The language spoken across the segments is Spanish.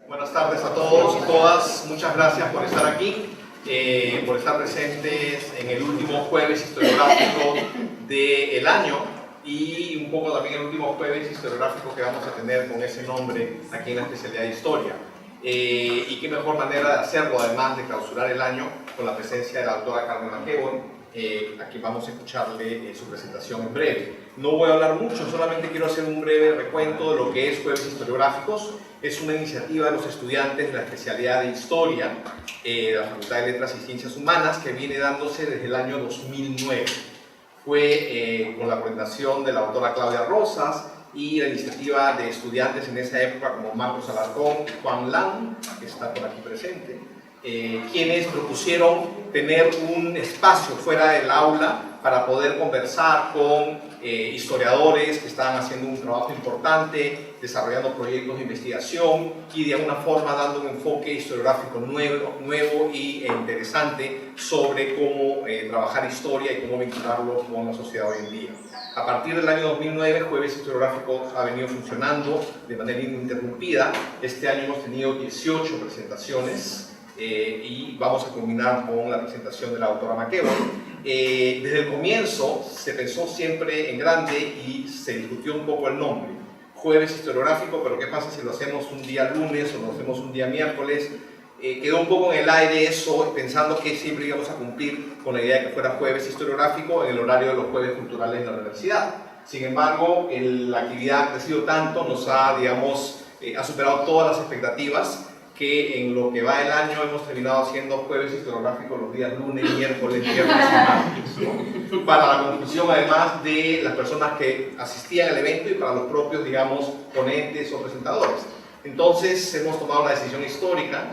Buenas tardes a todos y todas. Muchas gracias por estar aquí, por estar presentes en el último jueves historiográfico del año y un poco también el último jueves historiográfico que vamos a tener con ese nombre aquí en la especialidad de Historia. Y qué mejor manera de hacerlo, además de clausurar el año, con la presencia de la doctora Carmen McEvoy. Aquí vamos a escucharle su presentación en breve. No voy a hablar mucho, solamente quiero hacer un breve recuento de lo que es Jueves Historiográficos. Es una iniciativa de los estudiantes de la especialidad de Historia de la Facultad de Letras y Ciencias Humanas que viene dándose desde el año 2009. Fue con la coordinación de la doctora Claudia Rosas y la iniciativa de estudiantes en esa época como Marcos Alarcón y Juan Lang, que está por aquí presente, quienes propusieron tener un espacio fuera del aula para poder conversar con historiadores que estaban haciendo un trabajo importante, desarrollando proyectos de investigación y de alguna forma dando un enfoque historiográfico nuevo y interesante sobre cómo trabajar historia y cómo vincularlo con la sociedad hoy en día. A partir del año 2009, Jueves Historiográfico ha venido funcionando de manera ininterrumpida. Este año hemos tenido 18 presentaciones y vamos a culminar con la presentación de la doctora McEvoy. Desde el comienzo se pensó siempre en grande y se discutió un poco el nombre, Jueves Historiográfico, pero ¿qué pasa si lo hacemos un día lunes o lo hacemos un día miércoles? Quedó un poco en el aire eso, pensando que siempre íbamos a cumplir con la idea de que fuera Jueves Historiográfico en el horario de los jueves culturales de la universidad. Sin embargo, la actividad ha crecido tanto, nos ha, digamos, ha superado todas las expectativas, que en lo que va el año hemos terminado haciendo Jueves Historiográficos los días lunes, miércoles, viernes y martes, ¿no? Para la conclusión además de las personas que asistían al evento y para los propios, digamos, ponentes o presentadores. Entonces hemos tomado la decisión histórica,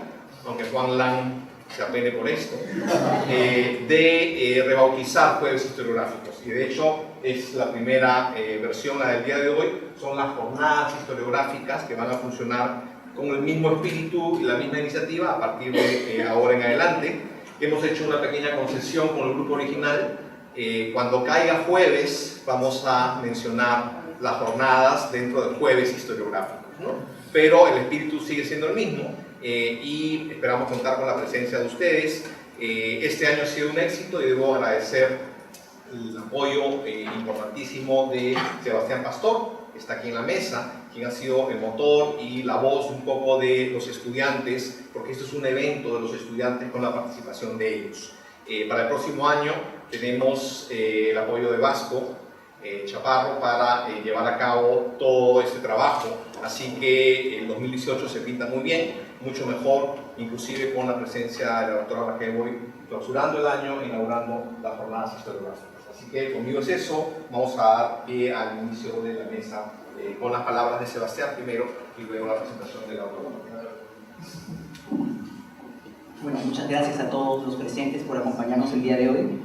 aunque Juan Lang se apene por esto, de rebautizar Jueves Historiográficos. Y de hecho es la primera versión, la del día de hoy, son las jornadas historiográficas que van a funcionar con el mismo espíritu y la misma iniciativa a partir de ahora en adelante. Hemos hecho una pequeña concesión con el grupo original. Cuando caiga jueves vamos a mencionar las jornadas dentro de Jueves Historiográficos, ¿no? Pero el espíritu sigue siendo el mismo y esperamos contar con la presencia de ustedes. Este año ha sido un éxito y debo agradecer el apoyo importantísimo de Sebastián Pastor, que está aquí en la mesa, quien ha sido el motor y la voz un poco de los estudiantes, porque esto es un evento de los estudiantes con la participación de ellos. Para el próximo año tenemos el apoyo de Vasco Chaparro para llevar a cabo todo este trabajo, así que el 2018 se pinta muy bien, mucho mejor, inclusive con la presencia de la doctora McEvoy clausurando el año, inaugurando las jornadas historiográficas. Así que conmigo es eso, vamos a dar pie al inicio de la mesa con las palabras de Sebastián primero y luego la presentación de la doctora. Bueno, muchas gracias a todos los presentes por acompañarnos el día de hoy.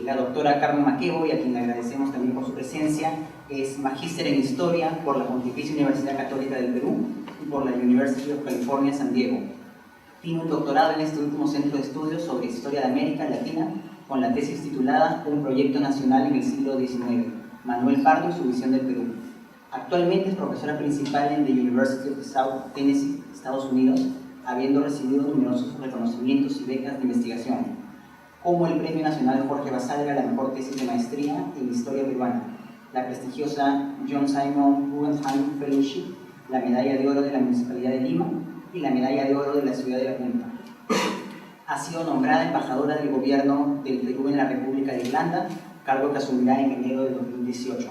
La doctora Carmen McEvoy, a quien le agradecemos también por su presencia, es magíster en Historia por la Pontificia Universidad Católica del Perú y por la University of California, San Diego. Tiene un doctorado en este último centro de estudios sobre Historia de América Latina con la tesis titulada Un proyecto nacional en el siglo XIX, Manuel Pardo y su visión del Perú. Actualmente es profesora principal en the University of South Tennessee, Estados Unidos, habiendo recibido numerosos reconocimientos y becas de investigación, como el Premio Nacional Jorge Basadre a la mejor tesis de maestría en Historia Peruana, la prestigiosa John Simon Guggenheim Fellowship, la Medalla de Oro de la Municipalidad de Lima y la Medalla de Oro de la Ciudad de La Punta. Ha sido nombrada embajadora del Gobierno del Perú en la República de Irlanda, cargo que asumirá en enero de 2018.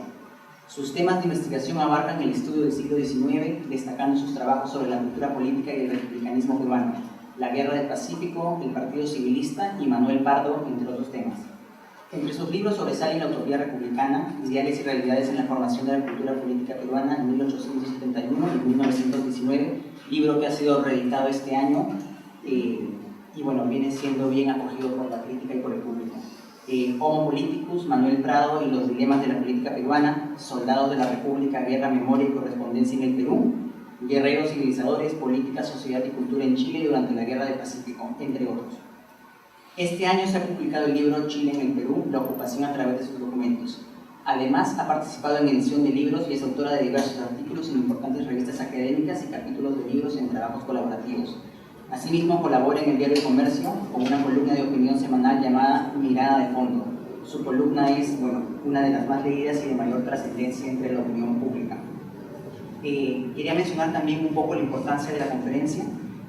Sus temas de investigación abarcan el estudio del siglo XIX, destacando sus trabajos sobre la cultura política y el republicanismo peruano, la Guerra del Pacífico, el Partido Civilista y Manuel Pardo, entre otros temas. Entre sus libros sobresalen La Utopía Republicana, Ideales y Realidades en la Formación de la Cultura Política Peruana en 1871 y 1919, libro que ha sido reeditado este año y bueno, viene siendo bien acogido por la crítica y por el público. Homo Politicus, Manuel Prado y los dilemas de la política peruana, Soldados de la República, Guerra, Memoria y Correspondencia en el Perú, Guerreros civilizadores, Política, Sociedad y Cultura en Chile durante la Guerra del Pacífico, entre otros. Este año se ha publicado el libro Chile en el Perú, la ocupación a través de sus documentos. Además, ha participado en edición de libros y es autora de diversos artículos en importantes revistas académicas y capítulos de libros en trabajos colaborativos. Asimismo, colabora en el diario El Comercio con una columna de opinión semanal llamada Mirada de Fondo. Su columna es, una de las más leídas y de mayor trascendencia entre la opinión pública. Quería mencionar también un poco la importancia de la conferencia.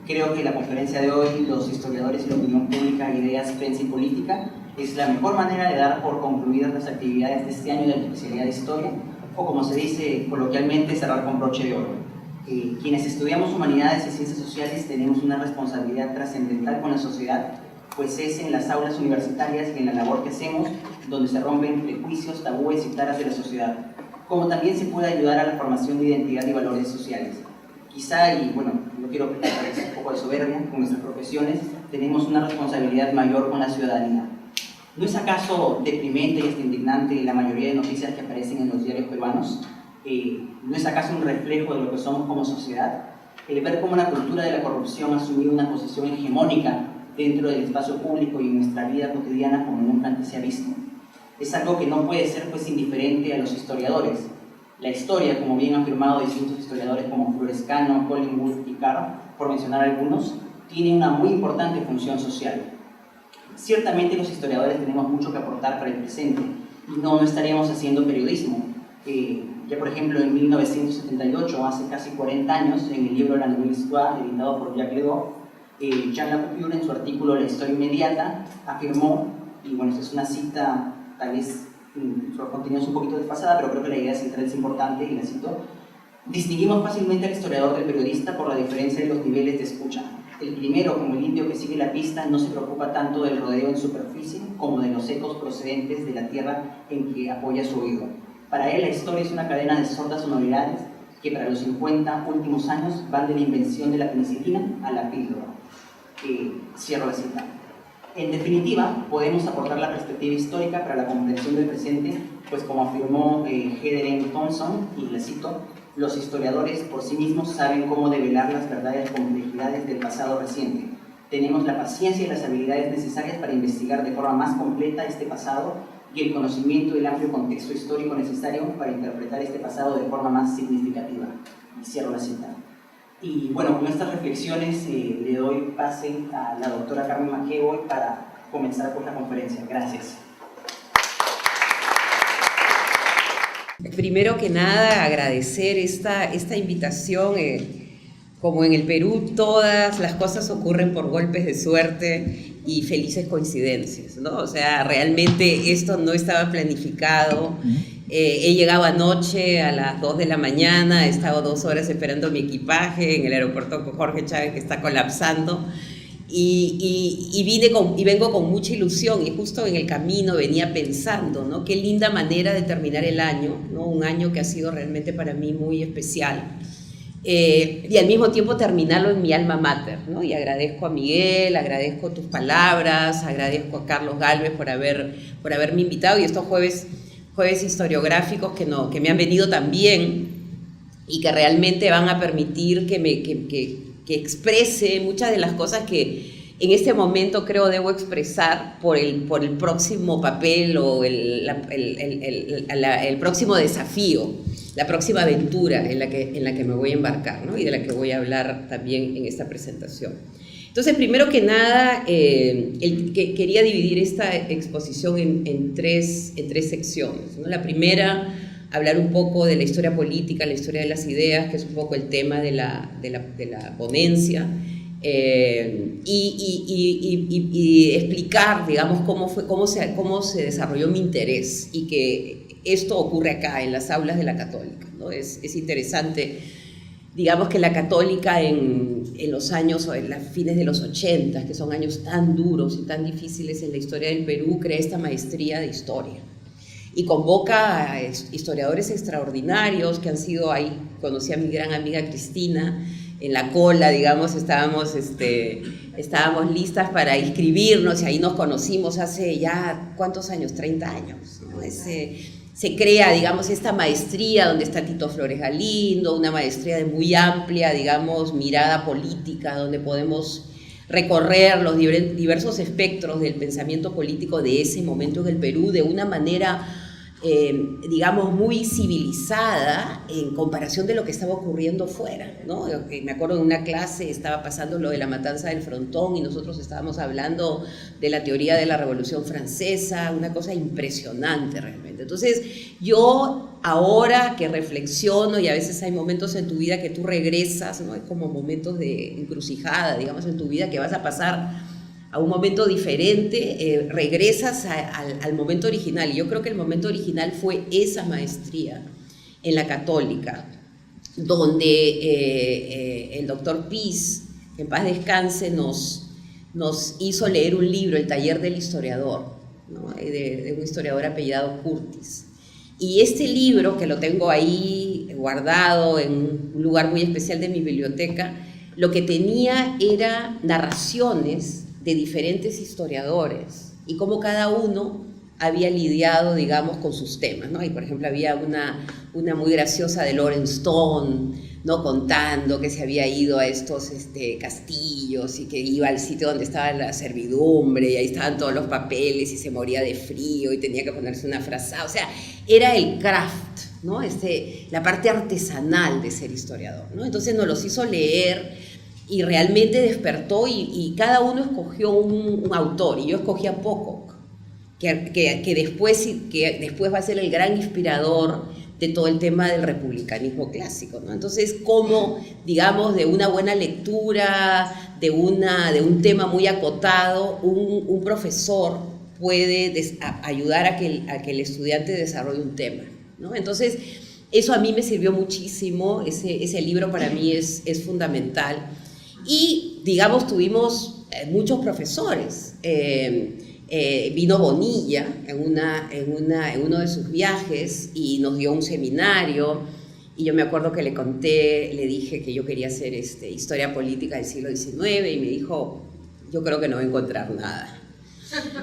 Creo que la conferencia de hoy, Los historiadores y la opinión pública, ideas, prensa y política, es la mejor manera de dar por concluidas las actividades de este año de la especialidad de Historia, o como se dice coloquialmente, cerrar con broche de oro. Quienes estudiamos humanidades y ciencias sociales tenemos una responsabilidad trascendental con la sociedad, pues es en las aulas universitarias y en la labor que hacemos donde se rompen prejuicios, tabúes y taras de la sociedad, como también se puede ayudar a la formación de identidad y valores sociales. Quizá, y no quiero parecer un poco de soberbia, con nuestras profesiones tenemos una responsabilidad mayor con la ciudadanía. ¿No es acaso deprimente y hasta indignante la mayoría de noticias que aparecen en los diarios peruanos? ¿No es acaso un reflejo de lo que somos como sociedad? El ver cómo la cultura de la corrupción ha asumido una posición hegemónica dentro del espacio público y en nuestra vida cotidiana como nunca antes se ha visto. Es algo que no puede ser pues indiferente a los historiadores. La historia, como bien han afirmado distintos historiadores como Florescano, Collingwood y Carr, por mencionar algunos, tiene una muy importante función social. Ciertamente los historiadores tenemos mucho que aportar para el presente y no estaríamos haciendo periodismo. Ya por ejemplo en 1978, hace casi 40 años, en el libro La Nouvelle Histoire, editado por Jacques Ledoux, Jean Lacoupure, en su artículo La historia inmediata, afirmó, y esta es una cita, tal vez su contenido es un poquito desfasada, pero creo que la idea central es importante, y la cito: distinguimos fácilmente al historiador del periodista por la diferencia de los niveles de escucha. El primero, como el indio que sigue la pista, no se preocupa tanto del rodeo en superficie como de los ecos procedentes de la tierra en que apoya su oído. Para él, la historia es una cadena de sordas sonoridades que para los 50 últimos años van de la invención de la penicilina a la píldora. Cierro la cita. En definitiva, podemos aportar la perspectiva histórica para la comprensión del presente, pues como afirmó Heather M. Thompson, y la cito: los historiadores por sí mismos saben cómo develar las verdaderas complejidades del pasado reciente. Tenemos la paciencia y las habilidades necesarias para investigar de forma más completa este pasado y el conocimiento del amplio contexto histórico necesario para interpretar este pasado de forma más significativa. Y cierro la cita. Y con estas reflexiones le doy pase a la doctora Carmen McEvoy para comenzar con la conferencia. Gracias. Primero que nada, agradecer esta invitación. Como en el Perú, todas las cosas ocurren por golpes de suerte y felices coincidencias, ¿no? O sea, realmente esto no estaba planificado. He llegado anoche a las 2 de la mañana, he estado 2 horas esperando mi equipaje en el aeropuerto Jorge Chávez, que está colapsando, y vengo con mucha ilusión, y justo en el camino venía pensando, ¿no? Qué linda manera de terminar el año, ¿no? Un año que ha sido realmente para mí muy especial. Y al mismo tiempo terminarlo en mi alma mater, ¿no? Y agradezco a Miguel, agradezco tus palabras, agradezco a Carlos Gálvez por haberme invitado, y estos jueves historiográficos que me han venido también y que realmente van a permitir que exprese muchas de las cosas que en este momento creo debo expresar por el próximo papel o el próximo desafío, la próxima aventura en la que me voy a embarcar, ¿no? Y de la que voy a hablar también en esta presentación. Entonces, primero que nada, quería dividir esta exposición en tres secciones, ¿no? La primera, hablar un poco de la historia política, la historia de las ideas, que es un poco el tema de la ponencia, y explicar, digamos, cómo se desarrolló mi interés, y que esto ocurre acá, en las aulas de la Católica, ¿no? Es interesante, digamos, que la Católica en los años, o en las fines de los 80, que son años tan duros y tan difíciles en la historia del Perú, crea esta maestría de historia y convoca a historiadores extraordinarios que han sido ahí. Conocí a mi gran amiga Cristina en la cola, digamos, estábamos listas para inscribirnos, y ahí nos conocimos hace ya, ¿cuántos años? 30 años, ¿no? Se crea, digamos, esta maestría donde está Tito Flores Galindo, una maestría de muy amplia, digamos, mirada política, donde podemos recorrer los diversos espectros del pensamiento político de ese momento en el Perú de una manera digamos, muy civilizada en comparación de lo que estaba ocurriendo fuera, ¿no? Me acuerdo en una clase estaba pasando lo de la matanza del Frontón y nosotros estábamos hablando de la teoría de la Revolución Francesa, una cosa impresionante realmente. Entonces, yo ahora que reflexiono, y a veces hay momentos en tu vida que tú regresas, ¿no? Es como momentos de encrucijada, digamos, en tu vida que vas a pasar a un momento diferente, regresas al momento original. Y yo creo que el momento original fue esa maestría en la Católica, donde el doctor Piz, que en paz descanse, nos hizo leer un libro, El taller del historiador, ¿no? de un historiador apellidado Curtis. Y este libro, que lo tengo ahí guardado en un lugar muy especial de mi biblioteca, lo que tenía era narraciones de diferentes historiadores y cómo cada uno había lidiado, digamos, con sus temas, ¿no? Y por ejemplo había una muy graciosa de Lawrence Stone, ¿no? Contando que se había ido a estos castillos y que iba al sitio donde estaba la servidumbre y ahí estaban todos los papeles y se moría de frío y tenía que ponerse una frazada. O sea, era el craft, ¿no? La parte artesanal de ser historiador, ¿no? Entonces nos los hizo leer y realmente despertó y cada uno escogió un autor, y yo escogí a Pocock, que después va a ser el gran inspirador de todo el tema del republicanismo clásico, ¿no? Entonces, cómo, digamos, de una buena lectura, de un tema muy acotado, un profesor puede ayudar a que el estudiante desarrolle un tema, ¿no? Entonces, eso a mí me sirvió muchísimo, ese libro para mí es fundamental. Y, digamos, tuvimos muchos profesores. Vino Bonilla en uno de sus viajes y nos dio un seminario. Y yo me acuerdo que le dije que yo quería hacer historia política del siglo XIX y me dijo, yo creo que no voy a encontrar nada.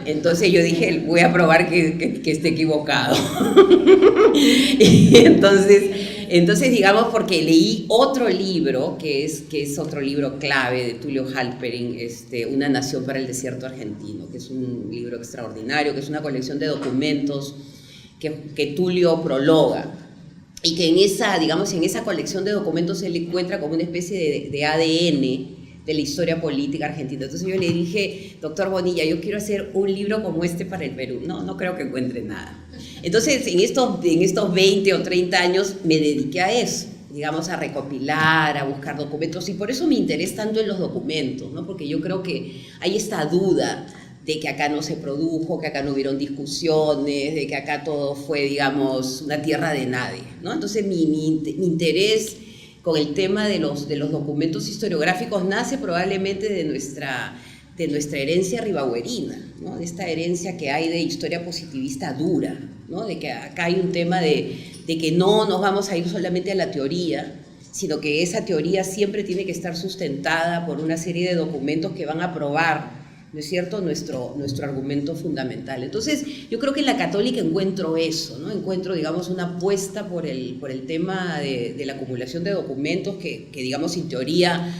Entonces yo dije, voy a probar que esté equivocado. Y entonces, digamos, porque leí otro libro, que es otro libro clave de Tulio Halperin, Una nación para el desierto argentino, que es un libro extraordinario, que es una colección de documentos que Tulio prologa, y que en esa colección de documentos él encuentra como una especie de ADN de la historia política argentina. Entonces yo le dije, doctor Bonilla, yo quiero hacer un libro como este para el Perú. No creo que encuentre nada. Entonces, en estos 20 o 30 años me dediqué a eso, digamos, a recopilar, a buscar documentos, y por eso me interesa tanto en los documentos, ¿no? Porque yo creo que hay esta duda de que acá no se produjo, que acá no hubieron discusiones, de que acá todo fue, digamos, una tierra de nadie, ¿no? Entonces, mi interés con el tema de los documentos historiográficos nace probablemente de nuestra herencia ribagüerina, ¿no? De esta herencia que hay de historia positivista dura, ¿no? De que acá hay un tema de que no nos vamos a ir solamente a la teoría, sino que esa teoría siempre tiene que estar sustentada por una serie de documentos que van a probar, ¿no es cierto?, nuestro argumento fundamental. Entonces, yo creo que en la Católica encuentro eso, ¿no? Encuentro, digamos, una apuesta por el tema de la acumulación de documentos que digamos, sin teoría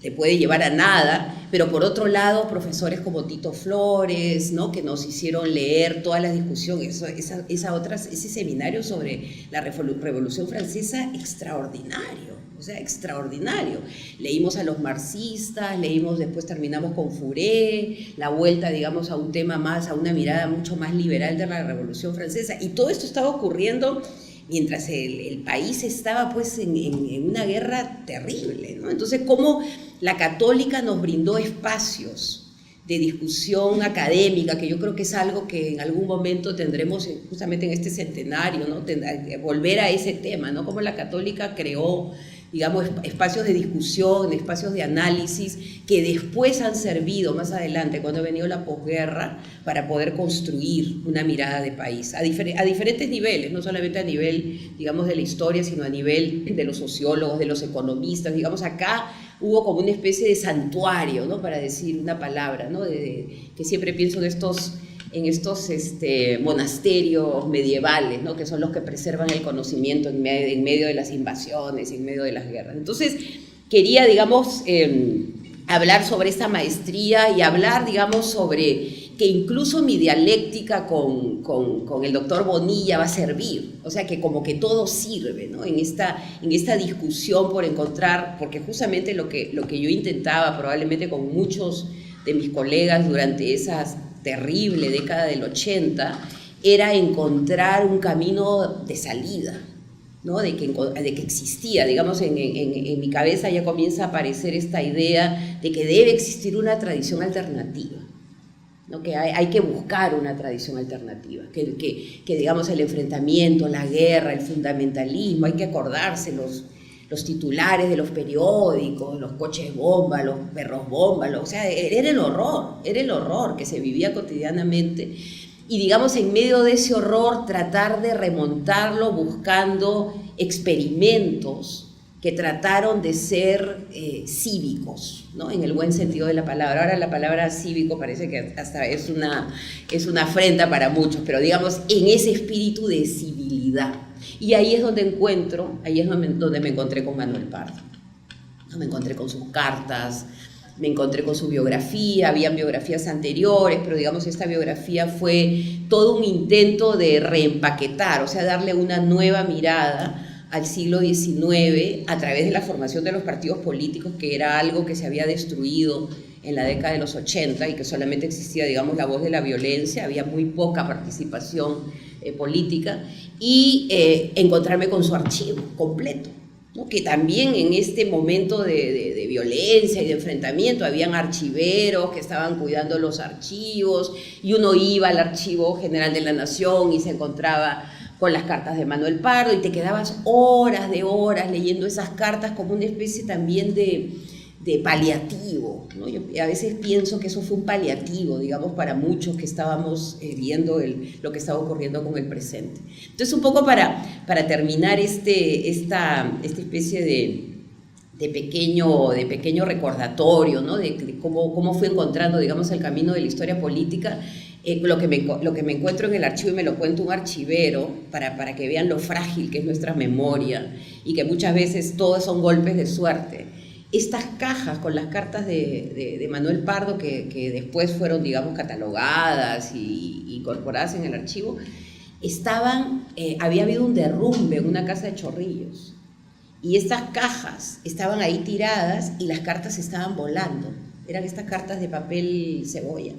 te puede llevar a nada, pero por otro lado, profesores como Tito Flores, ¿no? Que nos hicieron leer todas las discusiones, ese seminario sobre la Revolución Francesa, extraordinario. O sea, extraordinario. Leímos a los marxistas, después terminamos con Fouré, la vuelta, digamos, a un tema más, a una mirada mucho más liberal de la Revolución Francesa. Y todo esto estaba ocurriendo mientras el país estaba, pues, en una guerra terrible, ¿no? Entonces, cómo la Católica nos brindó espacios de discusión académica, que yo creo que es algo que en algún momento tendremos justamente en este centenario, ¿no? Volver a ese tema, ¿no? Cómo la Católica creó, digamos, espacios de discusión, espacios de análisis que después han servido más adelante, cuando ha venido la posguerra, para poder construir una mirada de país a diferentes niveles, no solamente a nivel, digamos, de la historia, sino a nivel de los sociólogos, de los economistas. Digamos, acá hubo como una especie de santuario, ¿no? Para decir una palabra, ¿no? Que siempre pienso en estos monasterios medievales, ¿no? Que son los que preservan el conocimiento en medio de las invasiones, en medio de las guerras. Entonces, quería, digamos, hablar sobre esta maestría y hablar, digamos, sobre que incluso mi dialéctica con el doctor Bonilla va a servir, o sea, que como que todo sirve, ¿no? En esta discusión por encontrar, porque justamente lo que yo intentaba probablemente con muchos de mis colegas durante esa terrible década del 80, era encontrar un camino de salida, ¿no? de que existía, digamos, en mi cabeza ya comienza a aparecer esta idea de que debe existir una tradición alternativa, ¿no? Que hay que buscar una tradición alternativa, que digamos el enfrentamiento, la guerra, el fundamentalismo, hay que acordarse los titulares de los periódicos, los coches bomba, los perros bomba, o sea, era el horror que se vivía cotidianamente. Y digamos, en medio de ese horror, tratar de remontarlo buscando experimentos que trataron de ser cívicos, ¿no? En el buen sentido de la palabra. Ahora la palabra cívico parece que hasta es una afrenta para muchos, pero digamos, en ese espíritu de civilidad. Y ahí es donde donde me encontré con Manuel Pardo. Me encontré con sus cartas, me encontré con su biografía, habían biografías anteriores, pero digamos esta biografía fue todo un intento de reempaquetar, o sea, darle una nueva mirada al siglo XIX a través de la formación de los partidos políticos, que era algo que se había destruido en la década de los 80 y que solamente existía, digamos, la voz de la violencia, había muy poca participación política, y encontrarme con su archivo completo, ¿no? Que también en este momento de violencia y de enfrentamiento habían archiveros que estaban cuidando los archivos, y uno iba al Archivo General de la Nación y se encontraba con las cartas de Manuel Pardo y te quedabas horas leyendo esas cartas como una especie también de paliativo, ¿no? Yo a veces pienso que eso fue un paliativo, digamos, para muchos que estábamos viendo lo que estaba ocurriendo con el presente. Entonces, un poco para terminar esta especie de pequeño recordatorio, ¿no? De cómo fui encontrando, digamos, el camino de la historia política, lo que me encuentro en el archivo, y me lo cuenta un archivero para que vean lo frágil que es nuestra memoria y que muchas veces todos son golpes de suerte. Estas cajas con las cartas de Manuel Pardo que después fueron, digamos, catalogadas y incorporadas en el archivo, había habido un derrumbe en una casa de Chorrillos y estas cajas estaban ahí tiradas y las cartas estaban volando. Eran estas cartas de papel cebolla.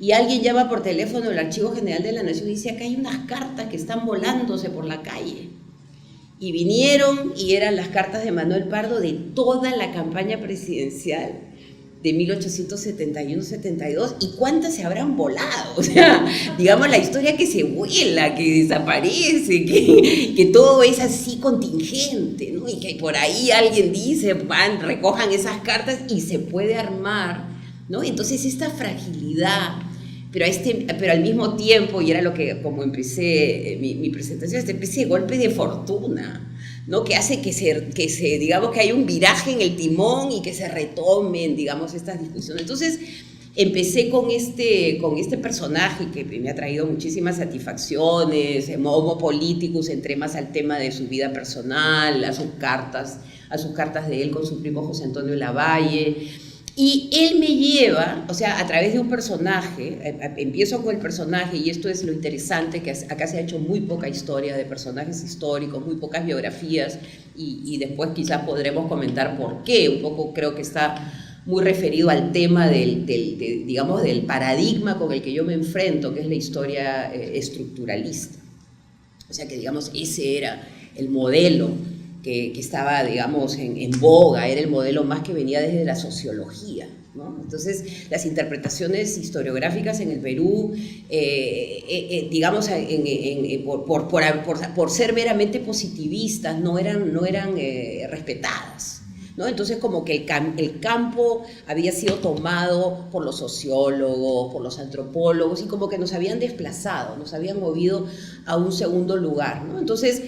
Y alguien llama por teléfono al Archivo General de la Nación y dice: acá hay unas cartas que están volándose por la calle. Y vinieron y eran las cartas de Manuel Pardo de toda la campaña presidencial de 1871-72. ¿Y cuántas se habrán volado? O sea, digamos, la historia que se vuela, que desaparece, que todo es así contingente, ¿no? Y que por ahí alguien dice, recojan esas cartas y se puede armar, ¿no? Entonces esta fragilidad, pero al mismo tiempo, y era lo que, como empecé mi presentación, esta especie de golpe de fortuna, ¿no? Que hace que digamos, que hay un viraje en el timón y que se retomen, digamos, estas discusiones. Entonces empecé con este personaje que me ha traído muchísimas satisfacciones, Homo Politicus, entré más al tema de su vida personal, a sus cartas de él con su primo José Antonio Lavalle. Y él me lleva, o sea, a través de un personaje, empiezo con el personaje, y esto es lo interesante, que acá se ha hecho muy poca historia de personajes históricos, muy pocas biografías, y después quizás podremos comentar por qué. Un poco creo que está muy referido al tema digamos, del paradigma con el que yo me enfrento, que es la historia estructuralista. O sea que, digamos, ese era el modelo que estaba, digamos, en boga, era el modelo más que venía desde la sociología, ¿no? Entonces, las interpretaciones historiográficas en el Perú, digamos, por ser meramente positivistas, no eran respetadas, ¿no? Entonces, como que el campo había sido tomado por los sociólogos, por los antropólogos, y como que nos habían desplazado, nos habían movido a un segundo lugar, ¿no? Entonces,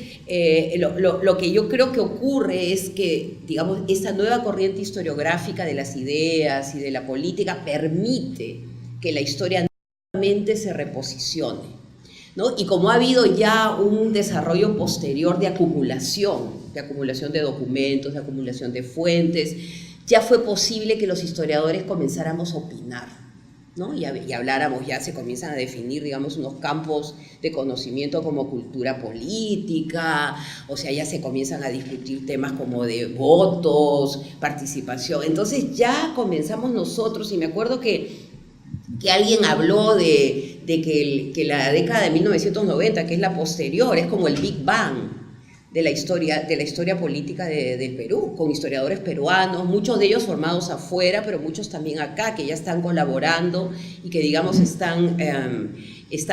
lo que yo creo que ocurre es que, digamos, esta nueva corriente historiográfica de las ideas y de la política permite que la historia nuevamente se reposicione, ¿no? Y como ha habido ya un desarrollo posterior de acumulación de documentos, de acumulación de fuentes, ya fue posible que los historiadores comenzáramos a opinar, ¿no? Y habláramos, ya se comienzan a definir, digamos, unos campos de conocimiento como cultura política, o sea, ya se comienzan a discutir temas como de votos, participación. Entonces ya comenzamos nosotros, y me acuerdo que alguien habló de que la década de 1990, que es la posterior, es como el Big Bang de la historia política del Perú, con historiadores peruanos, muchos de ellos formados afuera, pero muchos también acá, que ya están colaborando y que, digamos, están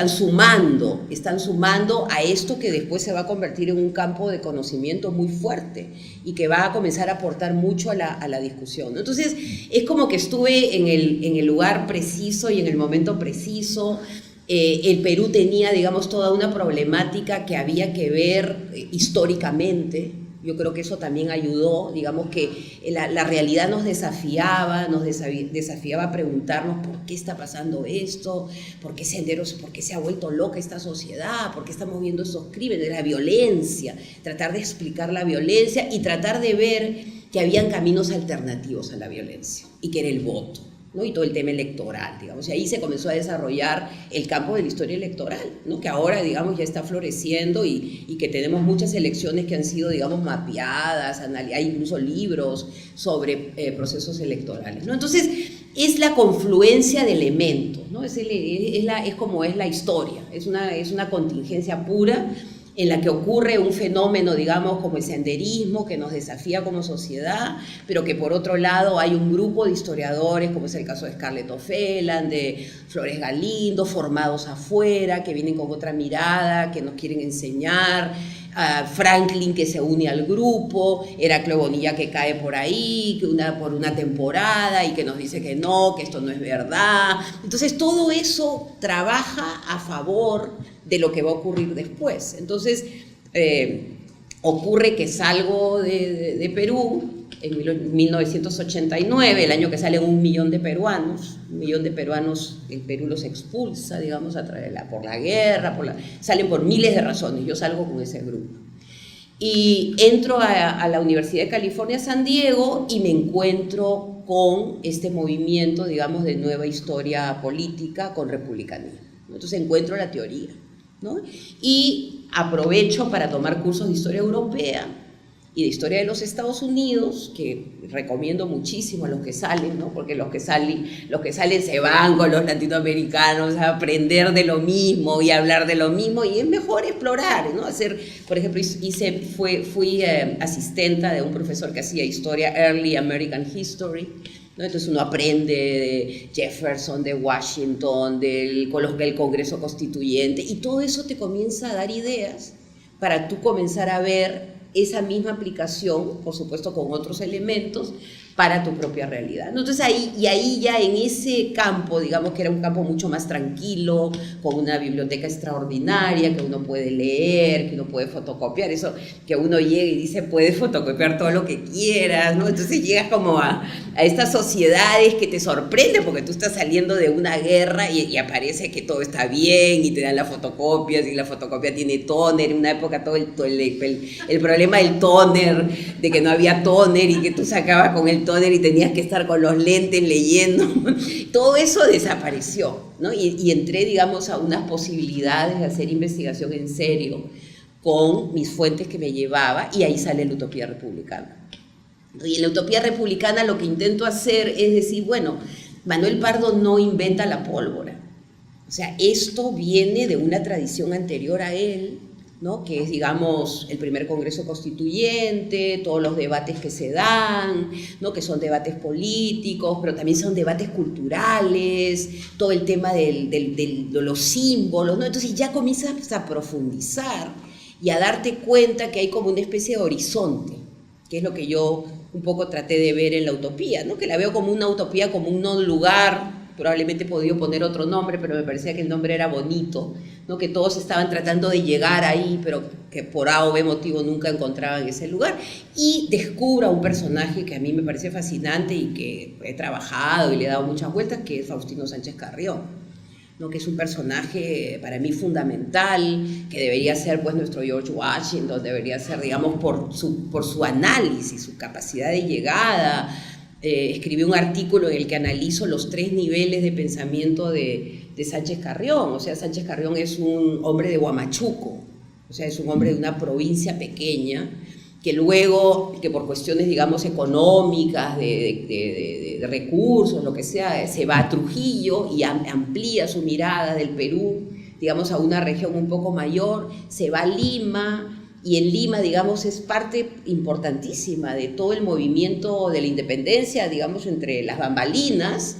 sumando a esto que después se va a convertir en un campo de conocimiento muy fuerte y que va a comenzar a aportar mucho a la discusión, ¿no? Entonces, es como que estuve en el lugar preciso y en el momento preciso. El Perú tenía, digamos, toda una problemática que había que ver históricamente. Yo creo que eso también ayudó, digamos que la realidad nos desafiaba a preguntarnos por qué está pasando esto, por qué se ha vuelto loca esta sociedad, por qué estamos viendo estos crímenes, la violencia, tratar de explicar la violencia y tratar de ver que habían caminos alternativos a la violencia y que era el voto, ¿no? Y todo el tema electoral, digamos, y ahí se comenzó a desarrollar el campo de la historia electoral, ¿no? Que ahora, digamos, ya está floreciendo y que tenemos muchas elecciones que han sido, digamos, mapeadas, hay incluso libros sobre procesos electorales, ¿no? Entonces, es la confluencia de elementos, ¿no? Es como es la historia, es una contingencia pura en la que ocurre un fenómeno, digamos, como el senderismo, que nos desafía como sociedad, pero que por otro lado hay un grupo de historiadores, como es el caso de Scarlett O'Phelan, de Flores Galindo, formados afuera, que vienen con otra mirada, que nos quieren enseñar, Franklin que se une al grupo, Heraclio Bonilla que cae por ahí, por una temporada y que nos dice que no, que esto no es verdad. Entonces todo eso trabaja a favor de lo que va a ocurrir después. Entonces ocurre que salgo de Perú en 1989, el año que salen 1 millón de peruanos. 1 millón de peruanos, el Perú los expulsa, digamos, por la guerra, salen por miles de razones. Yo salgo con ese grupo. Y entro a la Universidad de California, San Diego, y me encuentro con este movimiento, digamos, de nueva historia política con republicanismo. Entonces encuentro la teoría, ¿no? Y aprovecho para tomar cursos de historia europea y de historia de los Estados Unidos, que recomiendo muchísimo a los que salen, ¿no? Porque los que salen se van con los latinoamericanos a aprender de lo mismo y a hablar de lo mismo, y es mejor explorar, ¿no? Por ejemplo, fui asistenta de un profesor que hacía historia, Early American History, ¿no? Entonces uno aprende de Jefferson, de Washington, del Congreso Constituyente, y todo eso te comienza a dar ideas para tú comenzar a ver esa misma aplicación, por supuesto con otros elementos, para tu propia realidad, ¿no? Entonces ahí ya en ese campo, digamos que era un campo mucho más tranquilo, con una biblioteca extraordinaria que uno puede leer, que uno puede fotocopiar, eso que uno llega y dice, puedes fotocopiar todo lo que quieras, ¿no? Entonces llegas como a estas sociedades que te sorprenden porque tú estás saliendo de una guerra y aparece que todo está bien y te dan las fotocopias y la fotocopia tiene tóner. En una época todo el problema del tóner, de que no había tóner y que tú sacabas con el tóner y tenías que estar con los lentes leyendo, todo eso desapareció, ¿no? Y entré, digamos, a unas posibilidades de hacer investigación en serio con mis fuentes que me llevaba, y ahí sale la utopía republicana. Y en la utopía republicana lo que intento hacer es decir, bueno, Manuel Pardo no inventa la pólvora, o sea, esto viene de una tradición anterior a él, ¿no? Que es, digamos, el primer Congreso Constituyente, todos los debates que se dan, ¿no? Que son debates políticos, pero también son debates culturales, todo el tema de los símbolos, ¿no? Entonces ya comienzas a profundizar y a darte cuenta que hay como una especie de horizonte, que es lo que yo un poco traté de ver en la utopía, ¿no? Que la veo como una utopía, como un no lugar. Probablemente he podido poner otro nombre, pero me parecía que el nombre era bonito, ¿no? Que todos estaban tratando de llegar ahí, pero que por A o B motivo nunca encontraban ese lugar. Y descubro a un personaje que a mí me parece fascinante y que he trabajado y le he dado muchas vueltas, que es Faustino Sánchez Carrión, ¿no? Que es un personaje para mí fundamental, que debería ser pues nuestro George Washington, debería ser, digamos, por su análisis, su capacidad de llegada, escribí un artículo en el que analizo los 3 niveles de pensamiento de Sánchez Carrión. O sea, Sánchez Carrión es un hombre de Huamachuco, o sea, es un hombre de una provincia pequeña, que luego, que por cuestiones, digamos, económicas, de recursos, lo que sea, se va a Trujillo y amplía su mirada del Perú, digamos, a una región un poco mayor, se va a Lima, y en Lima, digamos, es parte importantísima de todo el movimiento de la independencia, digamos, entre las bambalinas.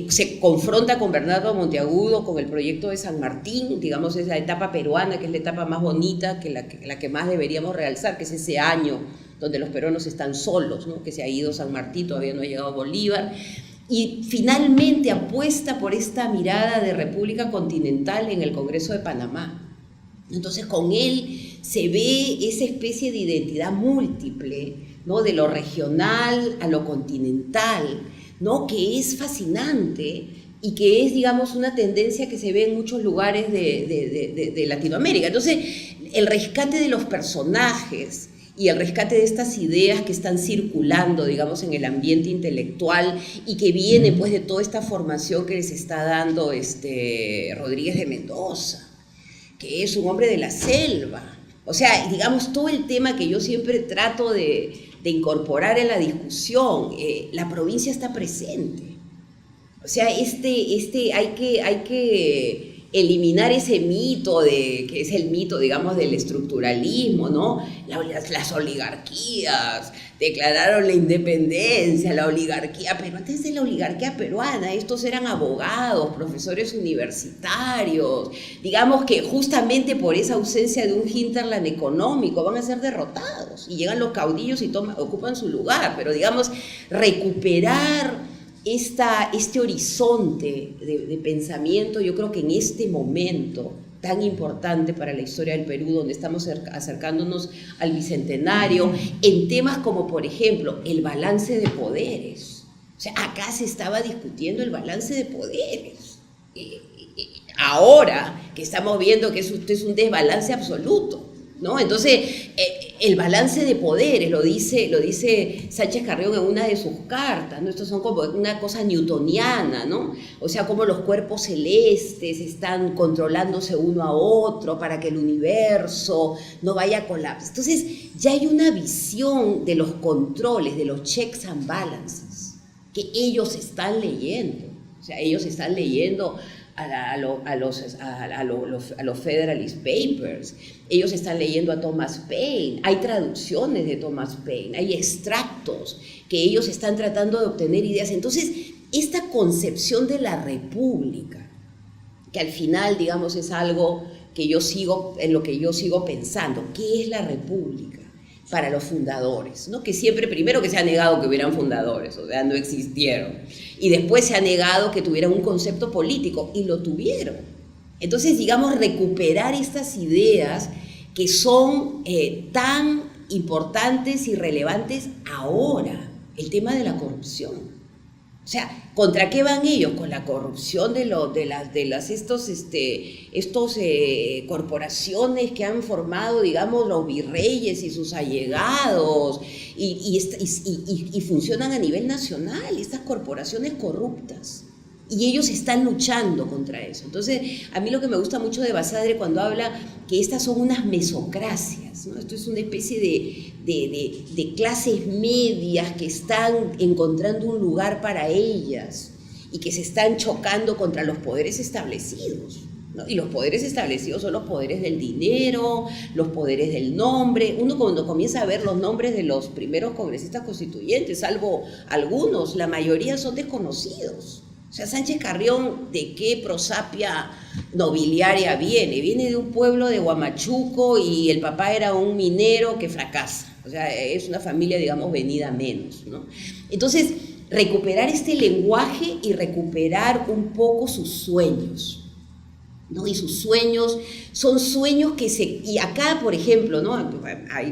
Se confronta con Bernardo Monteagudo con el proyecto de San Martín, digamos, es la etapa peruana, que es la etapa más bonita, la que más deberíamos realzar, que es ese año donde los peruanos están solos, ¿no? Que se ha ido San Martín, todavía no ha llegado Bolívar, y finalmente apuesta por esta mirada de república continental en el Congreso de Panamá. Entonces, con él se ve esa especie de identidad múltiple, ¿no? De lo regional a lo continental, ¿no? Que es fascinante y que es, digamos, una tendencia que se ve en muchos lugares de Latinoamérica. Entonces, el rescate de los personajes y el rescate de estas ideas que están circulando, digamos, en el ambiente intelectual y que vienen, pues, de toda esta formación que les está dando Rodríguez de Mendoza, que es un hombre de la selva. O sea, digamos, todo el tema que yo siempre trato de incorporar en la discusión, la provincia está presente. O sea, hay que eliminar ese mito que es el mito, digamos, del estructuralismo, ¿no? Las oligarquías declararon la independencia, la oligarquía, pero antes de la oligarquía peruana, estos eran abogados, profesores universitarios, digamos que justamente por esa ausencia de un hinterland económico van a ser derrotados, y llegan los caudillos y ocupan su lugar, pero digamos, recuperar este horizonte de pensamiento, yo creo que en este momento tan importante para la historia del Perú, donde estamos acercándonos al bicentenario, en temas como, por ejemplo, el balance de poderes. O sea, acá se estaba discutiendo el balance de poderes. Ahora que estamos viendo que esto es un desbalance absoluto, ¿no? Entonces, el balance de poderes, lo dice Sánchez Carrión en una de sus cartas, ¿no? Estos son como una cosa newtoniana, ¿no? O sea, como los cuerpos celestes están controlándose uno a otro para que el universo no vaya a colapsar. Entonces, ya hay una visión de los controles, de los checks and balances, que ellos están leyendo. O sea, ellos están leyendo a los Federalist Papers, ellos están leyendo a Thomas Paine, hay traducciones de Thomas Paine, hay extractos que ellos están tratando de obtener ideas. Entonces, esta concepción de la república, que al final, digamos, es algo que en lo que yo sigo pensando, ¿qué es la república? Para los fundadores, ¿no? Que siempre, primero que se ha negado que hubieran fundadores, o sea, no existieron, y después se ha negado que tuvieran un concepto político, y lo tuvieron. Entonces, digamos, recuperar estas ideas que son tan importantes y relevantes ahora, el tema de la corrupción. O sea, ¿contra qué van ellos? Con la corrupción de estos corporaciones que han formado, digamos, los virreyes y sus allegados, y funcionan a nivel nacional, estas corporaciones corruptas. Y ellos están luchando contra eso. Entonces, a mí lo que me gusta mucho de Basadre cuando habla que estas son unas mesocracias, ¿no? Esto es una especie de clases medias que están encontrando un lugar para ellas y que se están chocando contra los poderes establecidos, ¿no? Y los poderes establecidos son los poderes del dinero, los poderes del nombre. Uno cuando comienza a ver los nombres de los primeros congresistas constituyentes, salvo algunos, la mayoría son desconocidos. O sea, Sánchez Carrión, ¿de qué prosapia nobiliaria viene? Viene de un pueblo de Huamachuco y el papá era un minero que fracasa. O sea, es una familia, digamos, venida menos, ¿no? Entonces, recuperar este lenguaje y recuperar un poco sus sueños, ¿no? Y sus sueños son sueños y acá, por ejemplo, ¿no?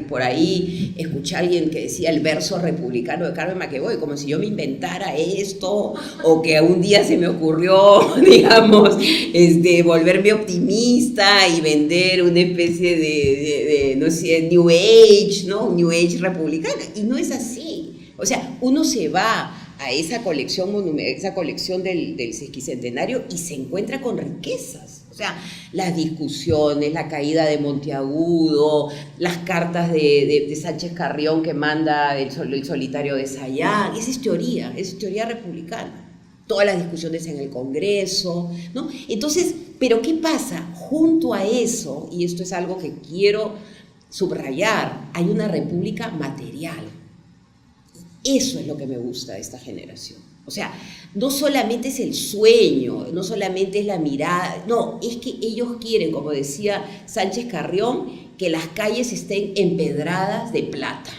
Por ahí escuché a alguien que decía el verso republicano de Carmen McEvoy, como si yo me inventara esto, o que un día se me ocurrió, digamos, volverme optimista y vender una especie de no sé, New Age, ¿no? New Age republicana, y no es así. O sea, uno se va a esa colección del sesquicentenario y se encuentra con riquezas. O sea, las discusiones, la caída de Monteagudo, las cartas de Sánchez Carrión que manda el solitario de Sayán, esa es teoría republicana. Todas las discusiones en el Congreso, ¿no? Entonces, ¿pero qué pasa? Junto a eso, y esto es algo que quiero subrayar, hay una república material. Eso es lo que me gusta de esta generación. O sea, no solamente es el sueño, no solamente es la mirada, no, es que ellos quieren, como decía Sánchez Carrión, que las calles estén empedradas de plata.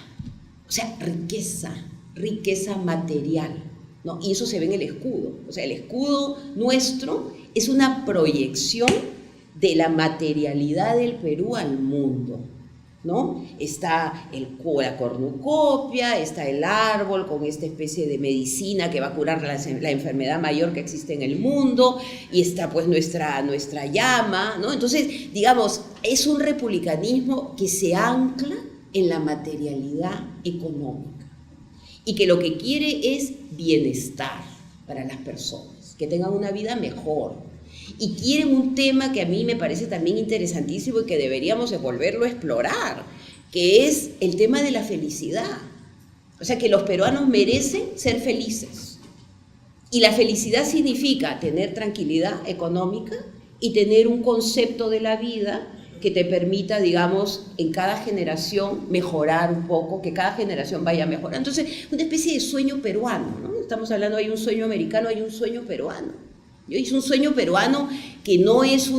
O sea, riqueza material, ¿no? Y eso se ve en el escudo. O sea, el escudo nuestro es una proyección de la materialidad del Perú al mundo, ¿no? Está la cornucopia, está el árbol con esta especie de medicina que va a curar la enfermedad mayor que existe en el mundo, y está pues nuestra llama, ¿no? Entonces, digamos, es un republicanismo que se ancla en la materialidad económica y que lo que quiere es bienestar para las personas, que tengan una vida mejor. Y quieren un tema que a mí me parece también interesantísimo y que deberíamos de volverlo a explorar, que es el tema de la felicidad. O sea, que los peruanos merecen ser felices. Y la felicidad significa tener tranquilidad económica y tener un concepto de la vida que te permita, digamos, en cada generación mejorar un poco, que cada generación vaya mejorando. Entonces, una especie de sueño peruano, ¿no? Estamos hablando, hay un sueño americano, hay un sueño peruano. Yo hice un sueño peruano que no es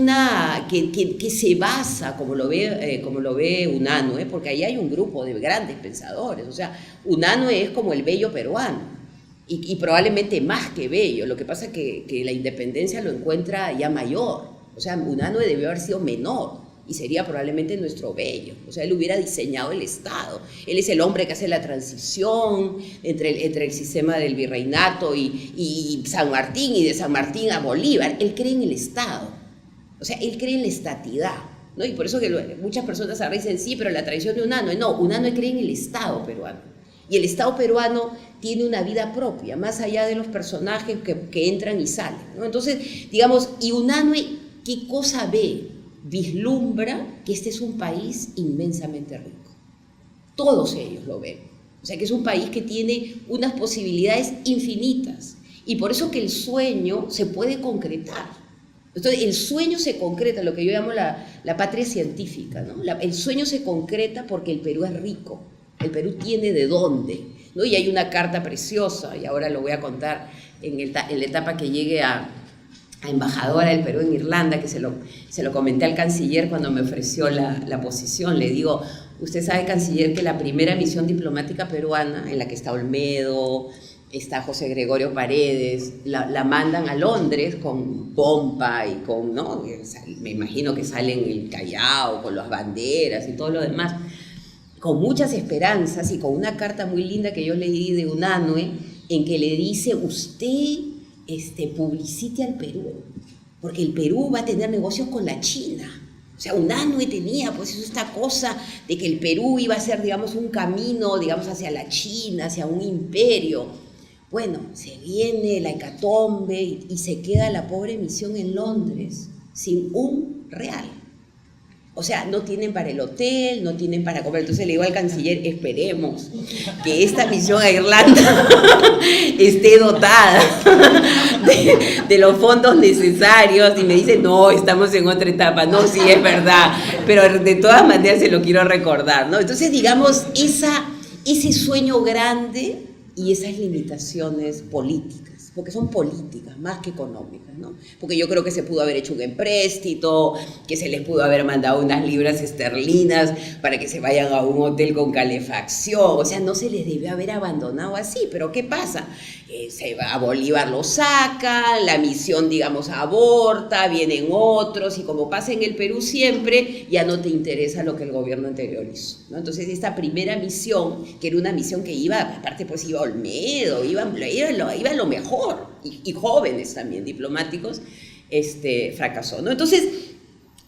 que se basa, como lo ve Unanue, porque ahí hay un grupo de grandes pensadores. O sea, Unanue es como el bello peruano, y probablemente más que bello. Lo que pasa es que la independencia lo encuentra ya mayor. O sea, Unanue debió haber sido menor y sería probablemente nuestro bello. O sea, él hubiera diseñado el Estado. Él es el hombre que hace la transición entre el sistema del virreinato y San Martín, y de San Martín a Bolívar. Él cree en el Estado. O sea, él cree en la estatidad, ¿no? Y por eso que muchas personas ahora dicen, sí, pero la tradición de Unanue. No, Unanue cree en el Estado peruano. Y el Estado peruano tiene una vida propia, más allá de los personajes que entran y salen, ¿no? Entonces, digamos, y Unanue, ¿qué cosa ve? Vislumbra que este es un país inmensamente rico. Todos ellos lo ven. O sea, que es un país que tiene unas posibilidades infinitas. Y por eso que el sueño se puede concretar. Entonces, el sueño se concreta, lo que yo llamo la patria científica, ¿no? El sueño se concreta porque el Perú es rico. El Perú tiene de dónde, ¿no? Y hay una carta preciosa, y ahora lo voy a contar en la etapa que llegue a embajadora del Perú en Irlanda, que se lo comenté al canciller cuando me ofreció la posición. Le digo, usted sabe, canciller, que la primera misión diplomática peruana, en la que está Olmedo, está José Gregorio Paredes, la mandan a Londres con pompa y con, ¿no? Me imagino que salen el Callao con las banderas y todo lo demás, con muchas esperanzas y con una carta muy linda que yo leí de Unanue, en que le dice, usted publicite al Perú, porque el Perú va a tener negocios con la China. O sea, Unanue tenía pues esta cosa de que el Perú iba a ser, digamos, un camino, digamos, hacia la China, hacia un imperio. Bueno, se viene la hecatombe y se queda la pobre misión en Londres sin un real. O sea, no tienen para el hotel, no tienen para comer. Entonces le digo al canciller, esperemos que esta misión a Irlanda esté dotada de los fondos necesarios. Y me dice, no, estamos en otra etapa. No, sí, es verdad, pero de todas maneras se lo quiero recordar, ¿no? Entonces, digamos, ese sueño grande y esas limitaciones políticas, porque son políticas más que económicas, ¿no? Porque yo creo que se pudo haber hecho un empréstito, que se les pudo haber mandado unas libras esterlinas para que se vayan a un hotel con calefacción. O sea, no se les debió haber abandonado así. Pero ¿qué pasa? Se va a Bolívar, lo saca, la misión, digamos, aborta, vienen otros, y como pasa en el Perú siempre, ya no te interesa lo que el gobierno anterior hizo, ¿no? Entonces, esta primera misión, que era una misión que iba, aparte pues iba Olmedo, iba lo mejor, y jóvenes también, diplomáticos, fracasó, ¿no? Entonces,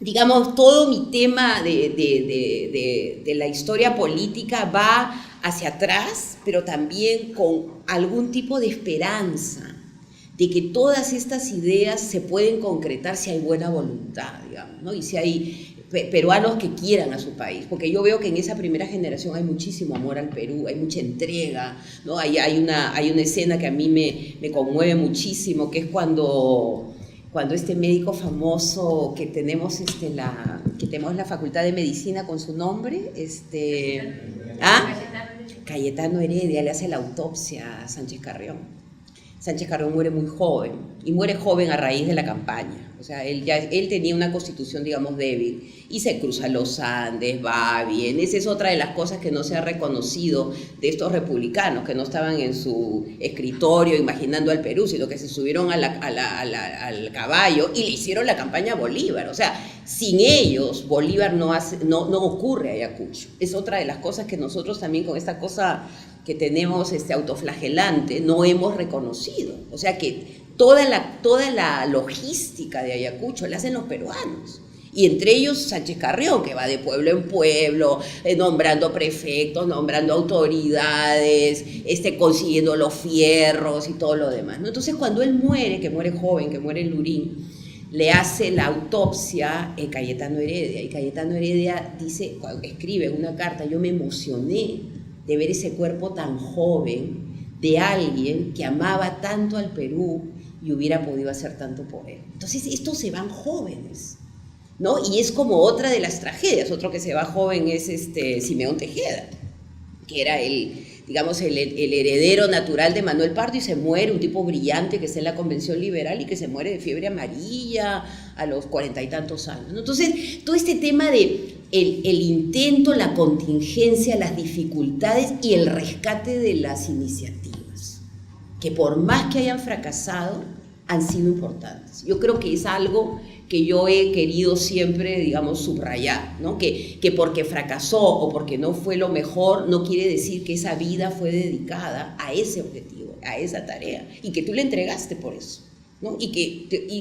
digamos, todo mi tema de la historia política va hacia atrás, pero también con algún tipo de esperanza de que todas estas ideas se pueden concretar si hay buena voluntad, digamos, ¿no? Y si hay peruanos que quieran a su país, porque yo veo que en esa primera generación hay muchísimo amor al Perú, hay mucha entrega, ¿no? Hay una escena que a mí me conmueve muchísimo, que es cuando este médico famoso que tenemos, que tenemos la Facultad de Medicina con su nombre, Cayetano Heredia, le hace la autopsia a Sánchez Carrión. Sánchez Carrión muere muy joven, y muere joven a raíz de la campaña. O sea, él tenía una constitución, digamos, débil, y se cruza los Andes, va bien. Esa es otra de las cosas que no se ha reconocido de estos republicanos, que no estaban en su escritorio imaginando al Perú, sino que se subieron al caballo y le hicieron la campaña a Bolívar. O sea, sin ellos, Bolívar no ocurre Ayacucho. Es otra de las cosas que nosotros también, con esta cosa que tenemos autoflagelante, no hemos reconocido. O sea que toda la logística de Ayacucho la hacen los peruanos. Y entre ellos Sánchez Carrión, que va de pueblo en pueblo, nombrando prefectos, nombrando autoridades, consiguiendo los fierros y todo lo demás, ¿no? Entonces, cuando él muere, que muere joven, que muere en Lurín, le hace la autopsia Cayetano Heredia. Y Cayetano Heredia escribe en una carta: yo me emocioné de ver ese cuerpo tan joven de alguien que amaba tanto al Perú y hubiera podido hacer tanto por él. Entonces, estos se van jóvenes, ¿no? Y es como otra de las tragedias. Otro que se va joven es Simeón Tejeda, que era el heredero natural de Manuel Pardo, y se muere, un tipo brillante que está en la Convención Liberal y que se muere de fiebre amarilla a los 40 y tantos años, ¿no? Entonces, todo este tema de el intento, la contingencia, las dificultades y el rescate de las iniciativas, que por más que hayan fracasado, han sido importantes. Yo creo que es algo que yo he querido siempre, digamos, subrayar, ¿no? Que porque fracasó o porque no fue lo mejor, no quiere decir que esa vida fue dedicada a ese objetivo, a esa tarea, y que tú le entregaste por eso, ¿no? Y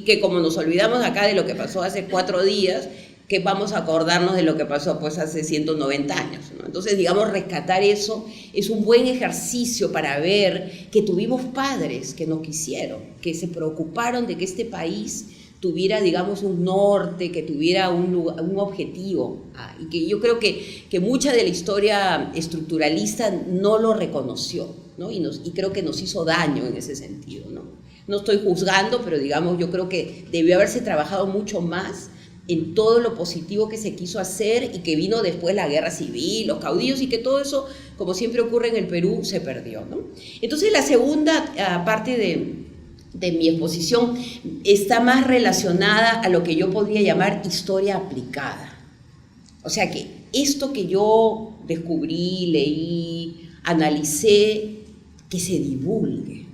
que como nos olvidamos acá de lo que pasó hace 4 días, que vamos a acordarnos de lo que pasó pues hace 190 años, ¿no? Entonces, digamos, rescatar eso es un buen ejercicio para ver que tuvimos padres que nos quisieron, que se preocuparon de que este país tuviera, digamos, un norte, que tuviera un objetivo, y que yo creo que mucha de la historia estructuralista no lo reconoció, ¿no? Y creo que nos hizo daño en ese sentido, ¿no? No estoy juzgando, pero digamos, yo creo que debió haberse trabajado mucho más en todo lo positivo que se quiso hacer, y que vino después la guerra civil, los caudillos, y que todo eso, como siempre ocurre en el Perú, se perdió, ¿no? Entonces, la segunda parte de mi exposición está más relacionada a lo que yo podría llamar historia aplicada. O sea que esto que yo descubrí, leí, analicé, que se divulgue,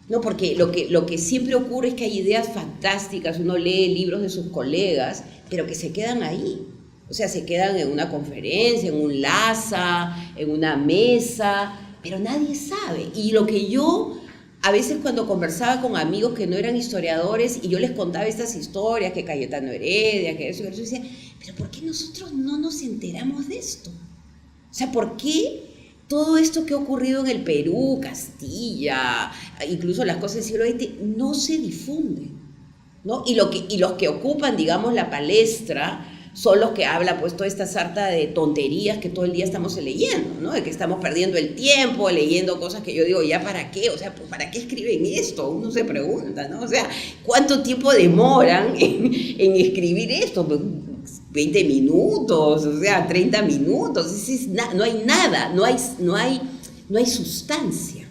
¿no? Porque lo que siempre ocurre es que hay ideas fantásticas, uno lee libros de sus colegas, pero que se quedan ahí. O sea, se quedan en una conferencia, en un LASA, en una mesa, pero nadie sabe. Y lo que yo, a veces cuando conversaba con amigos que no eran historiadores y yo les contaba estas historias, que Cayetano Heredia, que eso, yo decía, pero ¿por qué nosotros no nos enteramos de esto? O sea, ¿por qué todo esto que ha ocurrido en el Perú, Castilla, incluso las cosas del siglo XX, no se difunden, ¿no? Y los que ocupan, digamos, la palestra son los que hablan, pues, toda esta sarta de tonterías que todo el día estamos leyendo, ¿no? De que estamos perdiendo el tiempo leyendo cosas que yo digo, ¿ya para qué? O sea, pues, ¿para qué escriben esto? Uno se pregunta, ¿no? O sea, ¿cuánto tiempo demoran en escribir esto? 20 minutos, o sea, 30 minutos, no hay nada, no hay sustancia.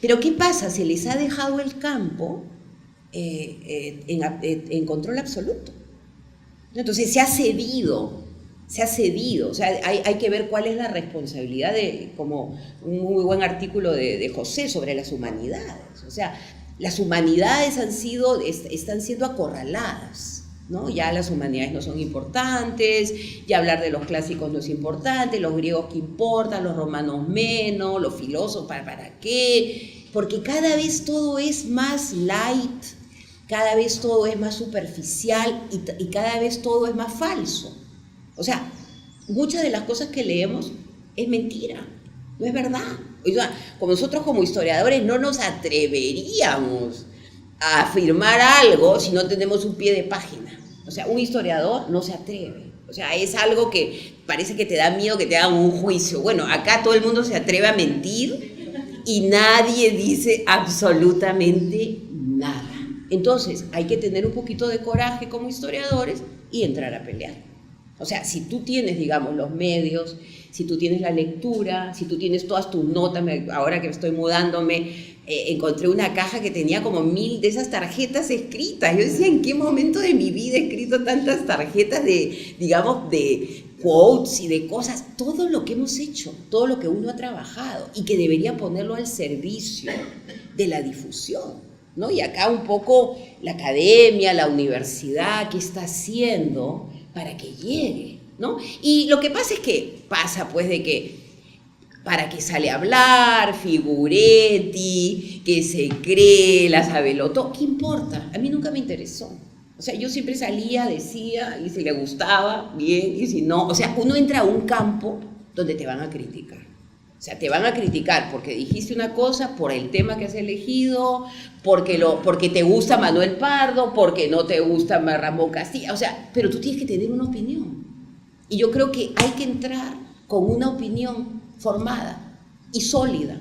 Pero ¿qué pasa? Se les ha dejado el campo en control absoluto. Entonces se ha cedido, o sea, hay que ver cuál es la responsabilidad como un muy buen artículo de José sobre las humanidades. O sea, las humanidades están siendo acorraladas, ¿no? Ya las humanidades no son importantes, ya hablar de los clásicos no es importante, los griegos que importan, los romanos menos, los filósofos ¿para qué? Porque cada vez todo es más light, cada vez todo es más superficial y cada vez todo es más falso. O sea, muchas de las cosas que leemos es mentira. No es verdad. O sea, como nosotros como historiadores no nos atreveríamos a afirmar algo si no tenemos un pie de página. O sea, un historiador no se atreve. O sea, es algo que parece que te da miedo que te hagan un juicio. Bueno, acá todo el mundo se atreve a mentir y nadie dice absolutamente nada. Entonces, hay que tener un poquito de coraje como historiadores y entrar a pelear. O sea, si tú tienes, digamos, los medios, si tú tienes la lectura, si tú tienes todas tus notas, ahora que estoy mudándome, encontré una caja que tenía como 1000 de esas tarjetas escritas. Yo decía, ¿en qué momento de mi vida he escrito tantas tarjetas de, digamos, de quotes y de cosas? Todo lo que hemos hecho, todo lo que uno ha trabajado y que debería ponerlo al servicio de la difusión, ¿no? Y acá un poco la academia, la universidad, ¿qué está haciendo para que llegue, ¿no? Y lo que pasa es que pasa pues de que para que sale a hablar, Figuretti, que se cree, la sabeloto, ¿qué importa? A mí nunca me interesó. O sea, yo siempre salía, decía, y si le gustaba, bien, y si no, o sea, uno entra a un campo donde te van a criticar. O sea, te van a criticar porque dijiste una cosa, por el tema que has elegido, porque te gusta Manuel Pardo, porque no te gusta Ramón Castilla. O sea, pero tú tienes que tener una opinión. Y yo creo que hay que entrar con una opinión formada y sólida.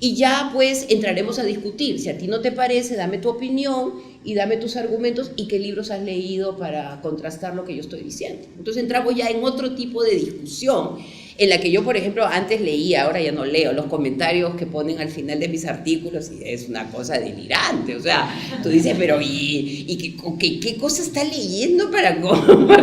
Y ya pues entraremos a discutir. Si a ti no te parece, dame tu opinión y dame tus argumentos y qué libros has leído para contrastar lo que yo estoy diciendo. Entonces entramos ya en otro tipo de discusión en la que yo, por ejemplo, antes leía, ahora ya no leo, los comentarios que ponen al final de mis artículos y es una cosa delirante. O sea, tú dices, pero ¿y qué cosa está leyendo para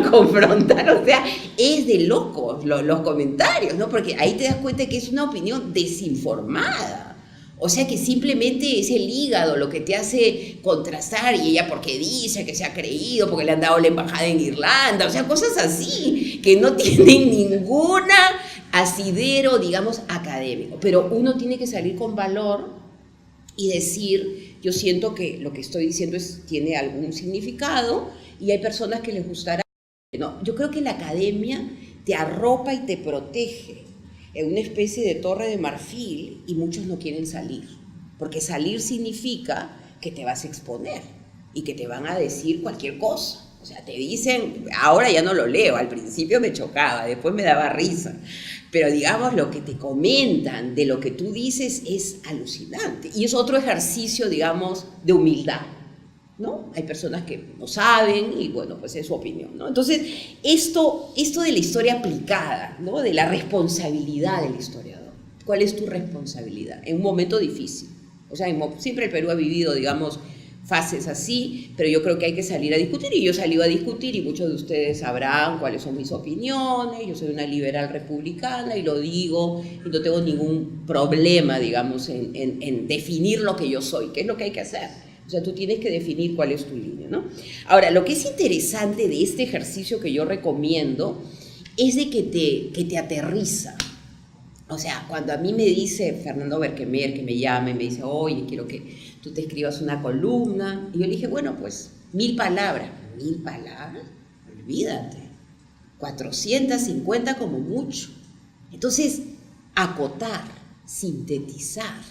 confrontar? O sea, es de locos los comentarios, ¿no? Porque ahí te das cuenta que es una opinión desinformada. O sea que simplemente es el hígado lo que te hace contrastar y ella porque dice que se ha creído, porque le han dado la embajada en Irlanda, o sea, cosas así que no tienen ninguna asidero, digamos, académico. Pero uno tiene que salir con valor y decir, yo siento que lo que estoy diciendo tiene algún significado y hay personas que les gustará. No, yo creo que la academia te arropa y te protege en una especie de torre de marfil y muchos no quieren salir, porque salir significa que te vas a exponer y que te van a decir cualquier cosa. O sea, te dicen, ahora ya no lo leo, al principio me chocaba, después me daba risa, pero digamos lo que te comentan de lo que tú dices es alucinante y es otro ejercicio, digamos, de humildad, ¿no? Hay personas que no saben y bueno, pues es su opinión, ¿no? Entonces, esto de la historia aplicada, ¿no? De la responsabilidad del historiador. ¿Cuál es tu responsabilidad? En un momento difícil. O sea, siempre el Perú ha vivido, digamos, fases así, pero yo creo que hay que salir a discutir y yo he salido a discutir y muchos de ustedes sabrán cuáles son mis opiniones. Yo soy una liberal republicana y lo digo y no tengo ningún problema, digamos, en definir lo que yo soy, que es lo que hay que hacer. O sea, tú tienes que definir cuál es tu línea, ¿no? Ahora, lo que es interesante de este ejercicio que yo recomiendo es de que te aterriza. O sea, cuando a mí me dice Fernando Berkemer, que me llama y me dice, oye, quiero que tú te escribas una columna. Y yo le dije, bueno, pues 1000 palabras. 1000 palabras, olvídate. 450 como mucho. Entonces, acotar, sintetizar.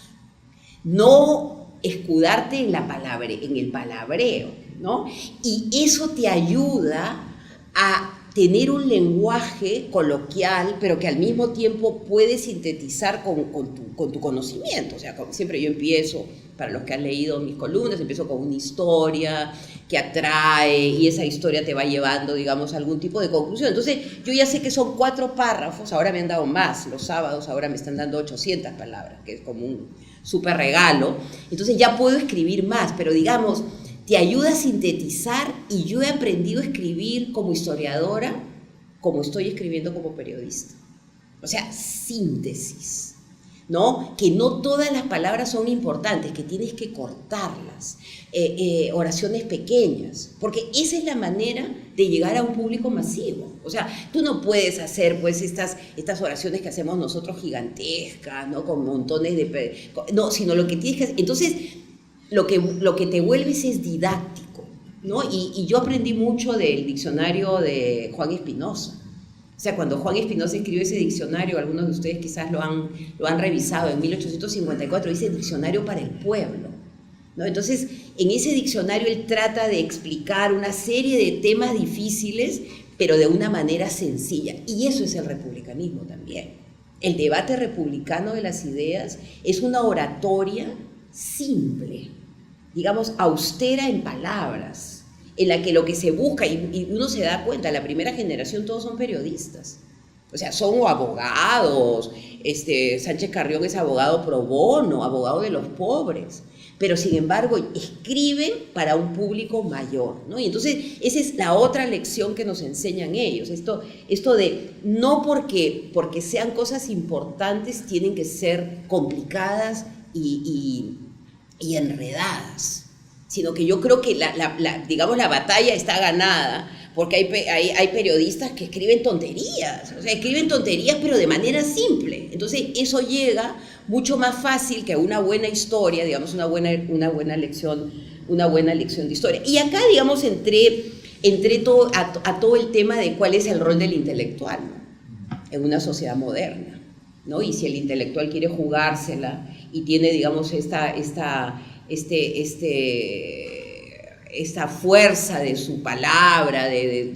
No escudarte en el palabreo, ¿no? Y eso te ayuda a tener un lenguaje coloquial, pero que al mismo tiempo puedes sintetizar con tu conocimiento. O sea, siempre yo empiezo, para los que han leído mis columnas, empiezo con una historia que atrae y esa historia te va llevando, digamos, a algún tipo de conclusión. Entonces, yo ya sé que son 4 párrafos, ahora me han dado más, los sábados ahora me están dando 800 palabras, que es como un súper regalo. Entonces ya puedo escribir más, pero digamos, te ayuda a sintetizar y yo he aprendido a escribir como historiadora, como estoy escribiendo como periodista. O sea, síntesis, ¿no? Que no todas las palabras son importantes, que tienes que cortarlas, oraciones pequeñas, porque esa es la manera de llegar a un público masivo. O sea, tú no puedes hacer pues estas oraciones que hacemos nosotros gigantescas, ¿no? Con montones de... No, sino lo que tienes que hacer... Entonces, lo que te vuelves es didáctico, ¿no? Y yo aprendí mucho del diccionario de Juan Espinosa. O sea, cuando Juan Espinosa escribió ese diccionario, algunos de ustedes quizás lo han revisado, en 1854, dice Diccionario para el Pueblo, ¿no? Entonces, en ese diccionario él trata de explicar una serie de temas difíciles, pero de una manera sencilla. Y eso es el republicanismo también. El debate republicano de las ideas es una oratoria simple, digamos, austera en palabras, en la que lo que se busca, y uno se da cuenta, la primera generación todos son periodistas, o sea, son abogados, Sánchez Carrión es abogado pro bono, abogado de los pobres, pero sin embargo escriben para un público mayor, ¿no? Y entonces esa es la otra lección que nos enseñan ellos, esto de no porque sean cosas importantes tienen que ser complicadas y enredadas, sino que yo creo que digamos, la batalla está ganada, porque hay periodistas que escriben tonterías, o sea, escriben tonterías pero de manera simple. Entonces eso llega mucho más fácil que una buena historia, digamos, una buena lección de historia. Y acá, digamos, entré a todo el tema de cuál es el rol del intelectual, ¿no? En una sociedad moderna, ¿no? Y si el intelectual quiere jugársela y tiene, digamos, esta fuerza de su palabra, de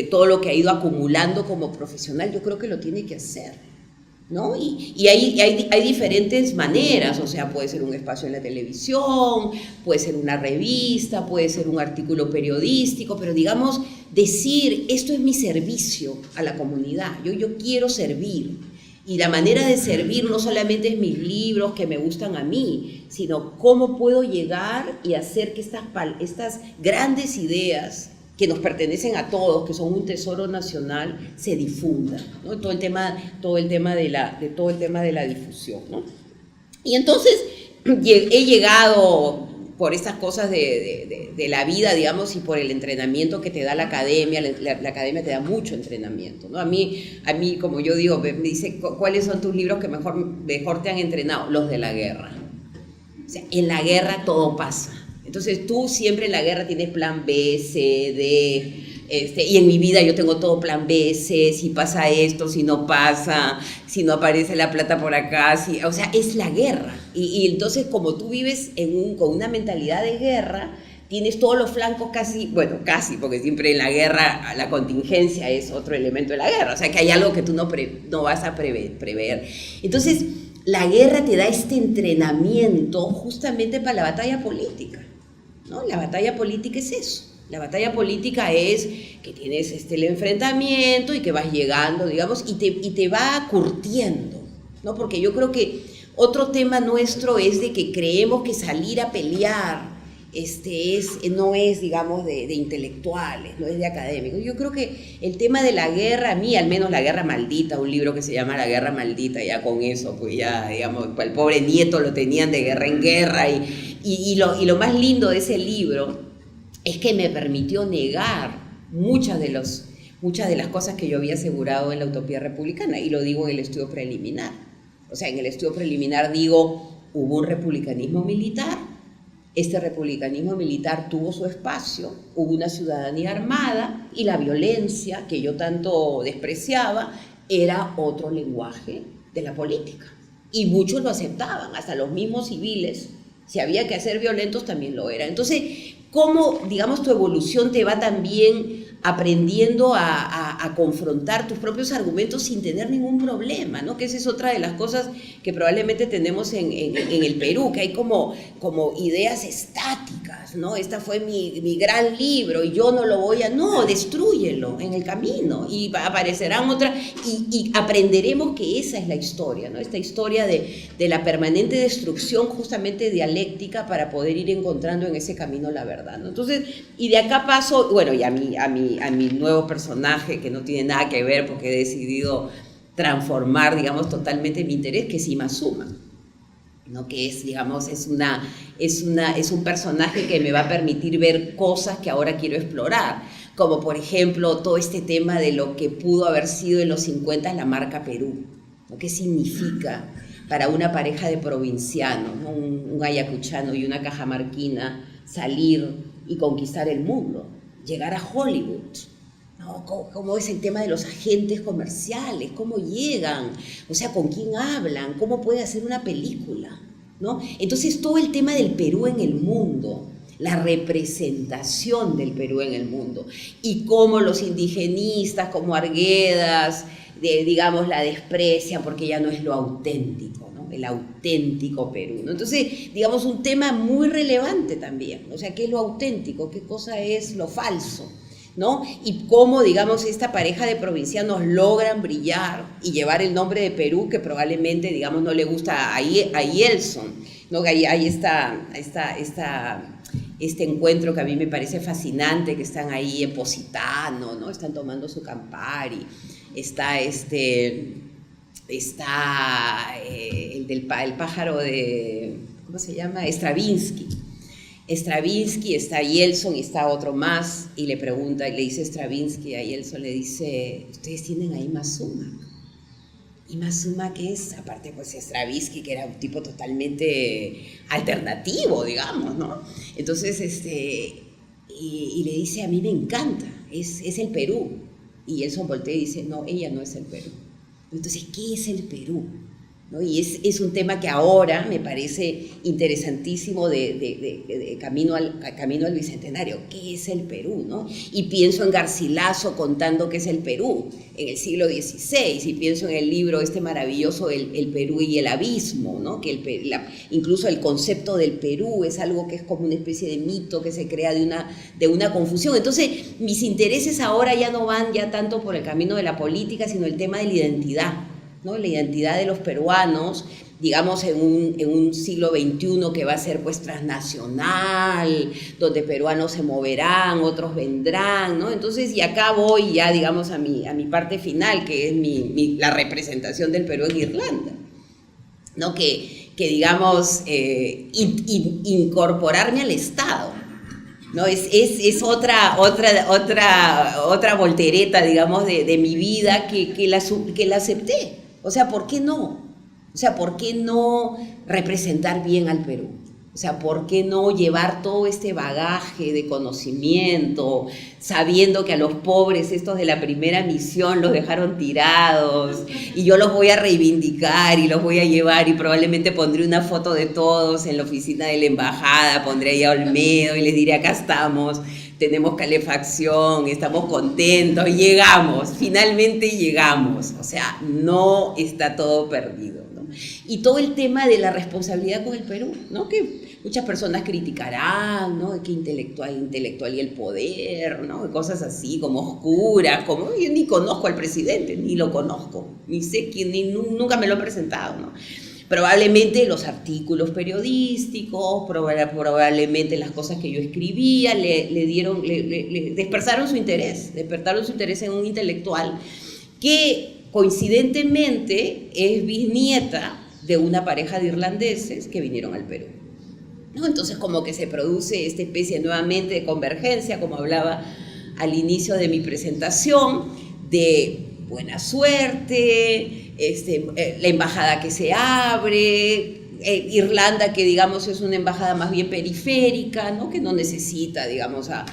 todo lo que ha ido acumulando como profesional, yo creo que lo tiene que hacer, ¿no? Y hay diferentes maneras, o sea, puede ser un espacio en la televisión, puede ser una revista, puede ser un artículo periodístico, pero digamos, decir, esto es mi servicio a la comunidad, yo quiero servir. Y la manera de servir no solamente es mis libros que me gustan a mí, sino cómo puedo llegar y hacer que estas grandes ideas que nos pertenecen a todos, que son un tesoro nacional, se difundan, ¿no? Todo el tema de la difusión, ¿no? Y entonces he llegado por estas cosas de la vida, digamos, y por el entrenamiento que te da la academia. La academia te da mucho entrenamiento, ¿no? A mí, como yo digo, me dice, ¿cuáles son tus libros que mejor te han entrenado? Los de la guerra. O sea, en la guerra todo pasa. Entonces tú siempre en la guerra tienes plan B, C, D, y en mi vida yo tengo todo plan B, C, si pasa esto, si no pasa, si no aparece la plata por acá, o sea, es la guerra. Y entonces como tú vives con una mentalidad de guerra, tienes todos los flancos casi, porque siempre en la guerra la contingencia es otro elemento de la guerra, o sea que hay algo que tú no vas a prever. Entonces la guerra te da este entrenamiento justamente para la batalla política, ¿no? La batalla política es eso. La batalla política es que tienes el enfrentamiento y que vas llegando, digamos, y te va curtiendo, ¿no? Porque yo creo que otro tema nuestro es de que creemos que salir a pelear no es, digamos, de intelectuales, no es de académicos. Yo creo que el tema de la guerra, a mí al menos La Guerra Maldita, un libro que se llama La Guerra Maldita, ya con eso, pues ya, digamos, el pobre nieto lo tenían de guerra en guerra, y lo más lindo de ese libro es que me permitió negar muchas de las cosas que yo había asegurado en la utopía republicana, y lo digo en el estudio preliminar. O sea, en el estudio preliminar digo, hubo un republicanismo militar, este republicanismo militar tuvo su espacio, hubo una ciudadanía armada, y la violencia que yo tanto despreciaba era otro lenguaje de la política. Y muchos lo aceptaban, hasta los mismos civiles, si había que ser violentos también lo era. Entonces, cómo, digamos, tu evolución te va también aprendiendo a confrontar tus propios argumentos sin tener ningún problema, ¿no? Que esa es otra de las cosas que probablemente tenemos en el Perú, que hay como ideas estáticas, ¿no? Esta fue mi gran libro y yo no lo voy a... No, destrúyelo en el camino y aparecerán otras y aprenderemos que esa es la historia, ¿no? Esta historia de la permanente destrucción justamente dialéctica para poder ir encontrando en ese camino la verdad, ¿no? Entonces, y de acá paso, bueno, y a mi nuevo personaje que no tiene nada que ver porque he decidido transformar, digamos, totalmente mi interés, que es Ima Suma, ¿no? Que es, digamos, es un personaje que me va a permitir ver cosas que ahora quiero explorar, como por ejemplo todo este tema de lo que pudo haber sido en los 50 la marca Perú, ¿no? ¿Qué significa para una pareja de provincianos, ¿no? un ayacuchano y una cajamarquina salir y conquistar el mundo, llegar a Hollywood, ¿no? ¿Cómo es el tema de los agentes comerciales? ¿Cómo llegan? O sea, ¿con quién hablan? ¿Cómo puede hacer una película? ¿No? Entonces, todo el tema del Perú en el mundo, la representación del Perú en el mundo, y cómo los indigenistas, como Arguedas, digamos, la desprecian porque ya no es lo auténtico, ¿no? El auténtico Perú, ¿no? Entonces, digamos, un tema muy relevante también, o sea, ¿qué es lo auténtico? ¿Qué cosa es lo falso? ¿No? Y cómo, digamos, esta pareja de provincianos logran brillar y llevar el nombre de Perú, que probablemente, digamos, no le gusta a Yeltsin, ¿no? Ahí está este encuentro que a mí me parece fascinante, que están ahí en Positano, ¿no? Están tomando su Campari, está el pájaro de, ¿cómo se llama? Stravinsky, está Yeltsin y está otro más, y le pregunta, y le dice Stravinsky a Yeltsin, le dice, ustedes tienen ahí Mazuma. ¿Y Mazuma qué es? Aparte, pues Stravinsky, que era un tipo totalmente alternativo, digamos, ¿no? Entonces, y le dice, a mí me encanta, es el Perú. Y Yeltsin voltea y dice, no, ella no es el Perú. Entonces, ¿qué es el Perú? ¿No? Y es un tema que ahora me parece interesantísimo de camino al Bicentenario. ¿Qué es el Perú? ¿No? Y pienso en Garcilaso contando qué es el Perú en el siglo XVI, y pienso en el libro maravilloso, el Perú y el abismo, ¿no? Que incluso el concepto del Perú es algo que es como una especie de mito que se crea de una confusión. Entonces, mis intereses ahora ya no van ya tanto por el camino de la política, sino el tema de la identidad, ¿no? La identidad de los peruanos, digamos, en un siglo XXI que va a ser pues transnacional, donde peruanos se moverán, otros vendrán, ¿no? Entonces, y acá voy ya, digamos, a mi parte final, que es la representación del Perú en Irlanda, ¿no? Que digamos, incorporarme al Estado, ¿no? Es otra voltereta, digamos, de mi vida que la acepté. O sea, ¿por qué no? O sea, ¿por qué no representar bien al Perú? O sea, ¿por qué no llevar todo este bagaje de conocimiento, sabiendo que a los pobres estos de la primera misión los dejaron tirados, y yo los voy a reivindicar y los voy a llevar, y probablemente pondré una foto de todos en la oficina de la embajada, pondré ahí a Olmedo y les diré, acá estamos, tenemos calefacción, estamos contentos, llegamos, finalmente llegamos. O sea, no está todo perdido, ¿no? Y todo el tema de la responsabilidad con el Perú, ¿no? Que muchas personas criticarán, ¿no? Que intelectual y el poder, ¿no? Cosas así, como oscuras, como yo ni conozco al presidente, ni lo conozco, ni sé quién, nunca me lo han presentado, ¿no? Probablemente los artículos periodísticos, probablemente las cosas que yo escribía le despertaron su interés en un intelectual que coincidentemente es bisnieta de una pareja de irlandeses que vinieron al Perú, ¿no? Entonces, como que se produce esta especie nuevamente de convergencia, como hablaba al inicio de mi presentación, de buena suerte, la embajada que se abre, Irlanda, que digamos es una embajada más bien periférica, ¿no? Que no necesita, digamos, a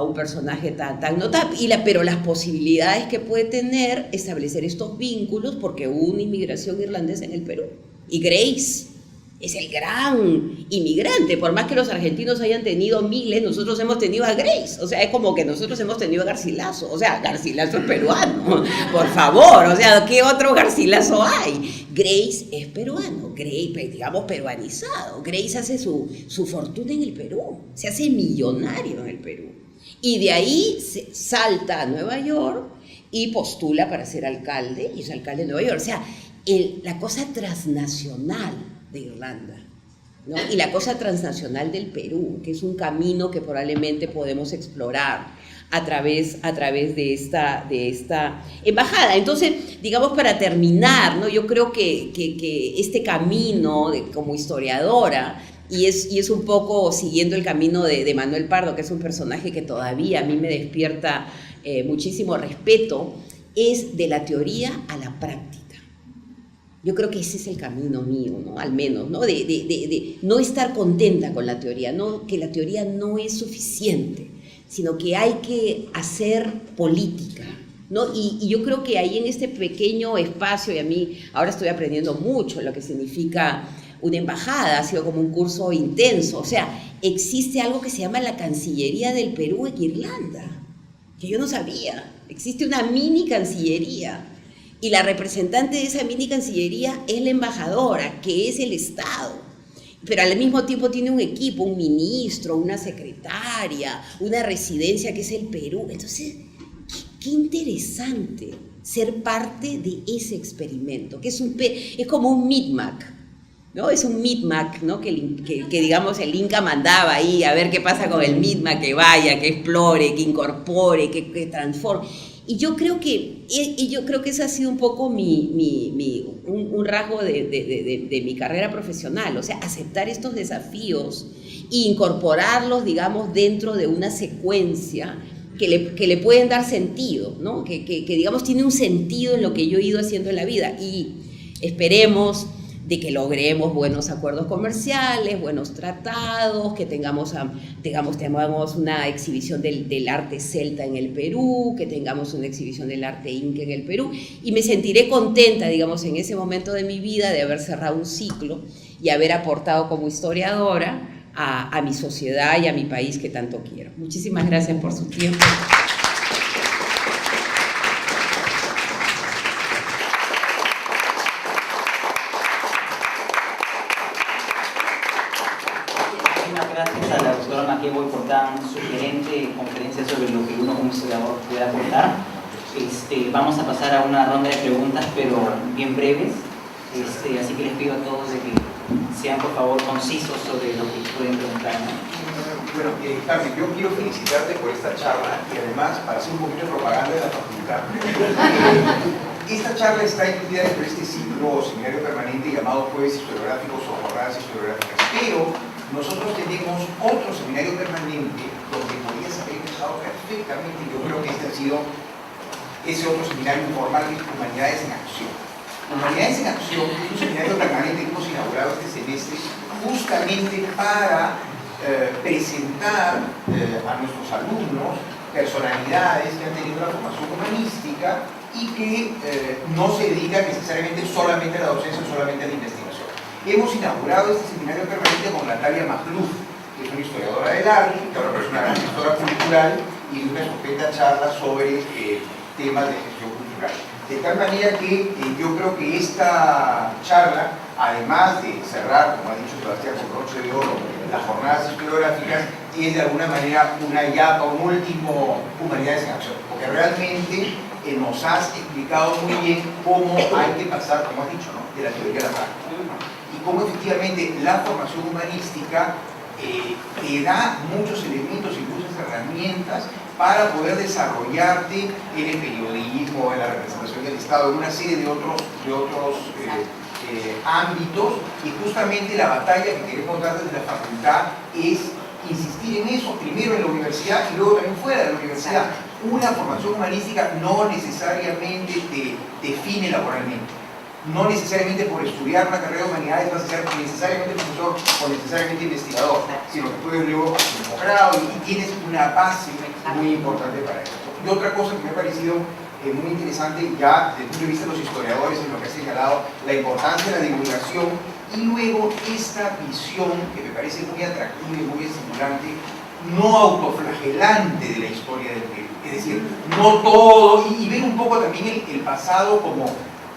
un personaje tan notable, pero las posibilidades que puede tener establecer estos vínculos, porque hubo una inmigración irlandesa en el Perú, y Grace es el gran inmigrante. Por más que los argentinos hayan tenido miles, nosotros hemos tenido a Grace. O sea, es como que nosotros hemos tenido a Garcilaso. O sea, Garcilaso es peruano, por favor. O sea, ¿qué otro Garcilaso hay? Grace es peruano, Grace, digamos, peruanizado. Grace hace su fortuna en el Perú, se hace millonario en el Perú. Y de ahí salta a Nueva York y postula para ser alcalde, y es alcalde de Nueva York. O sea, la cosa transnacional de Irlanda, ¿no? Y la cosa transnacional del Perú, que es un camino que probablemente podemos explorar a través de esta embajada. Entonces, digamos, para terminar, ¿no? Yo creo que este camino como historiadora, y es un poco siguiendo el camino de Manuel Pardo, que es un personaje que todavía a mí me despierta muchísimo respeto, es de la teoría a la práctica. Yo creo que ese es el camino mío, ¿no? Al menos, ¿no? De no estar contenta con la teoría, ¿no? Que la teoría no es suficiente, sino que hay que hacer política, ¿no? Y yo creo que ahí en este pequeño espacio, y a mí ahora estoy aprendiendo mucho lo que significa una embajada, ha sido como un curso intenso, o sea, existe algo que se llama la Cancillería del Perú en Irlanda, que yo no sabía, existe una mini Cancillería, y la representante de esa mini Cancillería es la embajadora, que es el Estado, pero al mismo tiempo tiene un equipo, un ministro, una secretaria, una residencia que es el Perú. Entonces, qué interesante ser parte de ese experimento, que es como un micmac, ¿no? Es un micmac, ¿no? que digamos el Inca mandaba ahí a ver qué pasa con el micmac, que vaya, que explore, que incorpore, que transforme. Y yo creo que ese ha sido un poco un rasgo de mi carrera profesional, o sea, aceptar estos desafíos e incorporarlos, digamos, dentro de una secuencia que le pueden dar sentido, ¿no? Que digamos, tiene un sentido en lo que yo he ido haciendo en la vida. Y esperemos de que logremos buenos acuerdos comerciales, buenos tratados, que tengamos una exhibición del arte celta en el Perú, que tengamos una exhibición del arte inca en el Perú, y me sentiré contenta, digamos, en ese momento de mi vida de haber cerrado un ciclo y haber aportado como historiadora a mi sociedad y a mi país que tanto quiero. Muchísimas gracias por su tiempo. Gracias a la doctora McEvoy por tan sugerente conferencia sobre lo que uno como historiador puede aportar. Vamos a pasar a una ronda de preguntas, pero bien breves. Así que les pido a todos de que sean por favor concisos sobre lo que pueden preguntar, ¿no? Bueno, Carmen, yo quiero felicitarte por esta charla y además para hacer un poquito de propaganda de la facultad. Esta charla está incluida dentro de este ciclo o seminario permanente llamado Jueves Historiográficos o Jornadas Historiográficas, pero nosotros tenemos otro seminario permanente donde podrías haber empezado perfectamente. Yo creo que este ha sido ese otro seminario informal de Humanidades en Acción. Humanidades en Acción es un seminario permanente que hemos inaugurado este semestre justamente para presentar a nuestros alumnos personalidades que han tenido una formación humanística y que no se dedican necesariamente solamente a la docencia o solamente a la investigación. Hemos inaugurado este seminario permanente con Natalia Magluf, que es una historiadora del arte, que ahora es una gran gestora cultural y una estupenda charla sobre temas de gestión cultural. De tal manera que yo creo que esta charla, además de cerrar, como ha dicho Sebastián, con broche de oro, las jornadas historiográficas, es de alguna manera una yapa, un último Humanidades en Acción, porque realmente nos has explicado muy bien cómo hay que pasar, como has dicho, ¿no?, de la teoría a la práctica, ¿no?, y cómo efectivamente la formación humanística te da muchos elementos y muchas herramientas para poder desarrollarte en el periodismo, en la representación del Estado, en una serie de otros ámbitos, y justamente la batalla que queremos dar desde la facultad es insistir en eso, primero en la universidad y luego también fuera de la universidad. Una formación humanística no necesariamente te define laboralmente. No necesariamente por estudiar una carrera de humanidades vas a ser necesariamente profesor o necesariamente investigador, sino que puedes luego hacer un posgrado y tienes una base muy importante para eso. Y otra cosa que me ha parecido muy interesante ya desde el punto de vista de los historiadores, en lo que ha señalado la importancia de la divulgación y luego esta visión que me parece muy atractiva y muy estimulante, no autoflagelante de la historia del Perú, es decir, no todo, y ver un poco también el pasado como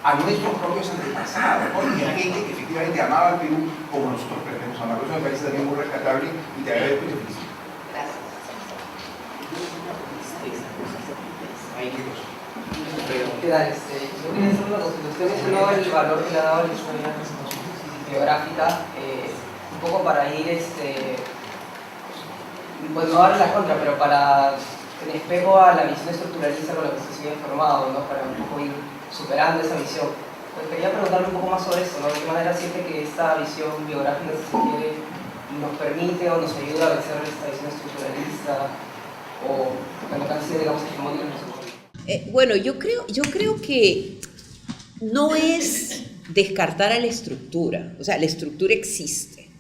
a nuestros propios antepasados, ¿no?, y a gente que efectivamente amaba al Perú como nosotros pretendemos amarlo. Eso me parece también muy rescatable y te agradezco y te felicito. Gracias. ¿Qué tal? Yo quería hacer una cosa. Usted mencionó el valor que le ha dado a la historia geográfica, un poco para ir, pues no darle la contra, pero para en espejo a la visión estructuralista con la que se sigue formado, ¿no?, para un poco ir superando esa visión. Pues quería preguntarle un poco más sobre eso, ¿no? ¿De qué manera siente que esta visión biográfica, si se quiere, nos permite o nos ayuda a vencer esta visión estructuralista o en lo que han sido, digamos, hegemónicas? Bueno, yo creo que no es descartar a la estructura, o sea, la estructura existe,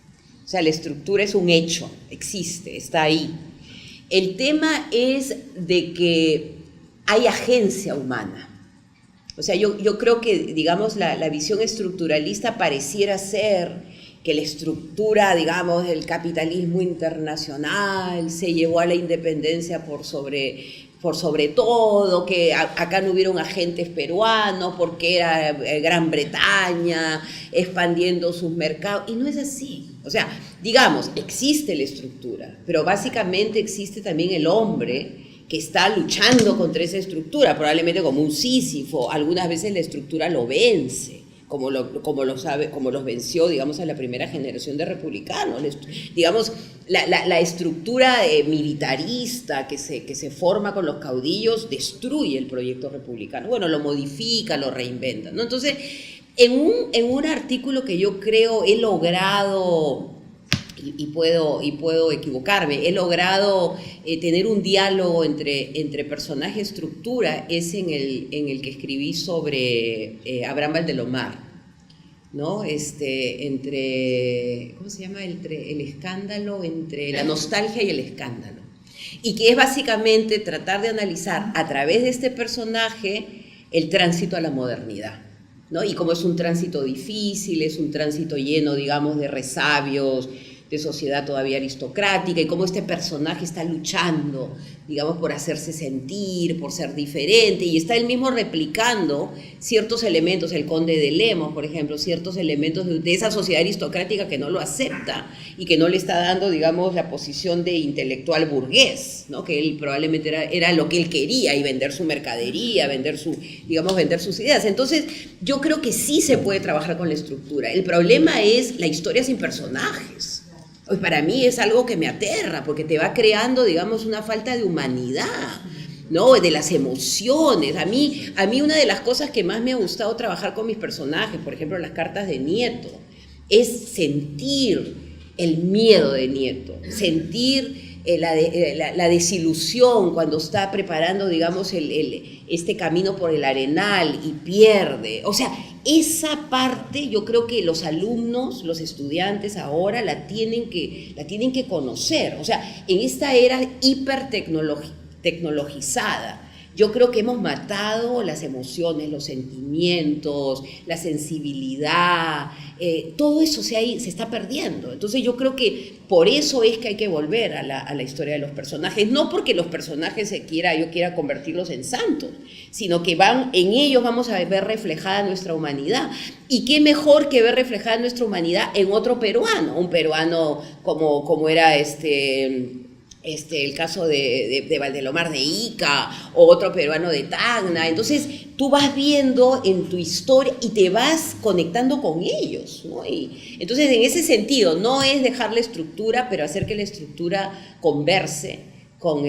o sea, la estructura es un hecho, existe, está ahí. El tema es de que hay agencia humana. O sea, yo creo que, digamos, la visión estructuralista pareciera ser que la estructura, digamos, del capitalismo internacional se llevó a la independencia por sobre todo, que acá no hubieron agentes peruanos porque era Gran Bretaña expandiendo sus mercados, y no es así. O sea, digamos, existe la estructura, pero básicamente existe también el hombre que está luchando contra esa estructura, probablemente como un Sísifo. Algunas veces la estructura lo vence, como los venció, digamos, a la primera generación de republicanos. Digamos, la estructura militarista que se forma con los caudillos destruye el proyecto republicano. Bueno, lo modifica, lo reinventa, ¿no? Entonces, en un artículo que yo creo he logrado, y puedo equivocarme, he logrado tener un diálogo entre personaje y estructura, es en el que escribí sobre Abraham Valdelomar, ¿no? ¿Cómo se llama? Entre el escándalo, entre la nostalgia y el escándalo. Y que es básicamente tratar de analizar a través de este personaje el tránsito a la modernidad, ¿no? Y como es un tránsito difícil, es un tránsito lleno, digamos, de resabios, de sociedad todavía aristocrática, y cómo este personaje está luchando, digamos, por hacerse sentir, por ser diferente, y está él mismo replicando ciertos elementos, el conde de Lemos, por ejemplo, ciertos elementos de esa sociedad aristocrática que no lo acepta y que no le está dando, digamos, la posición de intelectual burgués, ¿no? Que él probablemente era lo que él quería, y vender su mercadería, vender sus ideas. Entonces, yo creo que sí se puede trabajar con la estructura. El problema es la historia sin personajes. Pues para mí es algo que me aterra, porque te va creando, digamos, una falta de humanidad, ¿no? De las emociones. A mí una de las cosas que más me ha gustado trabajar con mis personajes, por ejemplo, las cartas de Nieto, es sentir el miedo de Nieto, sentir la desilusión cuando está preparando, digamos, este camino por el Arenal y pierde. O sea, esa parte yo creo que los alumnos, los estudiantes ahora la tienen que conocer. O sea, en esta era hipertecnologizada, yo creo que hemos matado las emociones, los sentimientos, la sensibilidad, todo eso se está perdiendo. Entonces yo creo que por eso es que hay que volver a la historia de los personajes, no porque los personajes yo quiera convertirlos en santos, sino que en ellos vamos a ver reflejada nuestra humanidad. Y qué mejor que ver reflejada nuestra humanidad en otro peruano, un peruano como era el caso de Valdelomar de Ica, o otro peruano de Tacna. Entonces tú vas viendo en tu historia y te vas conectando con ellos, ¿no? Y entonces, en ese sentido, no es dejar la estructura, pero hacer que la estructura converse con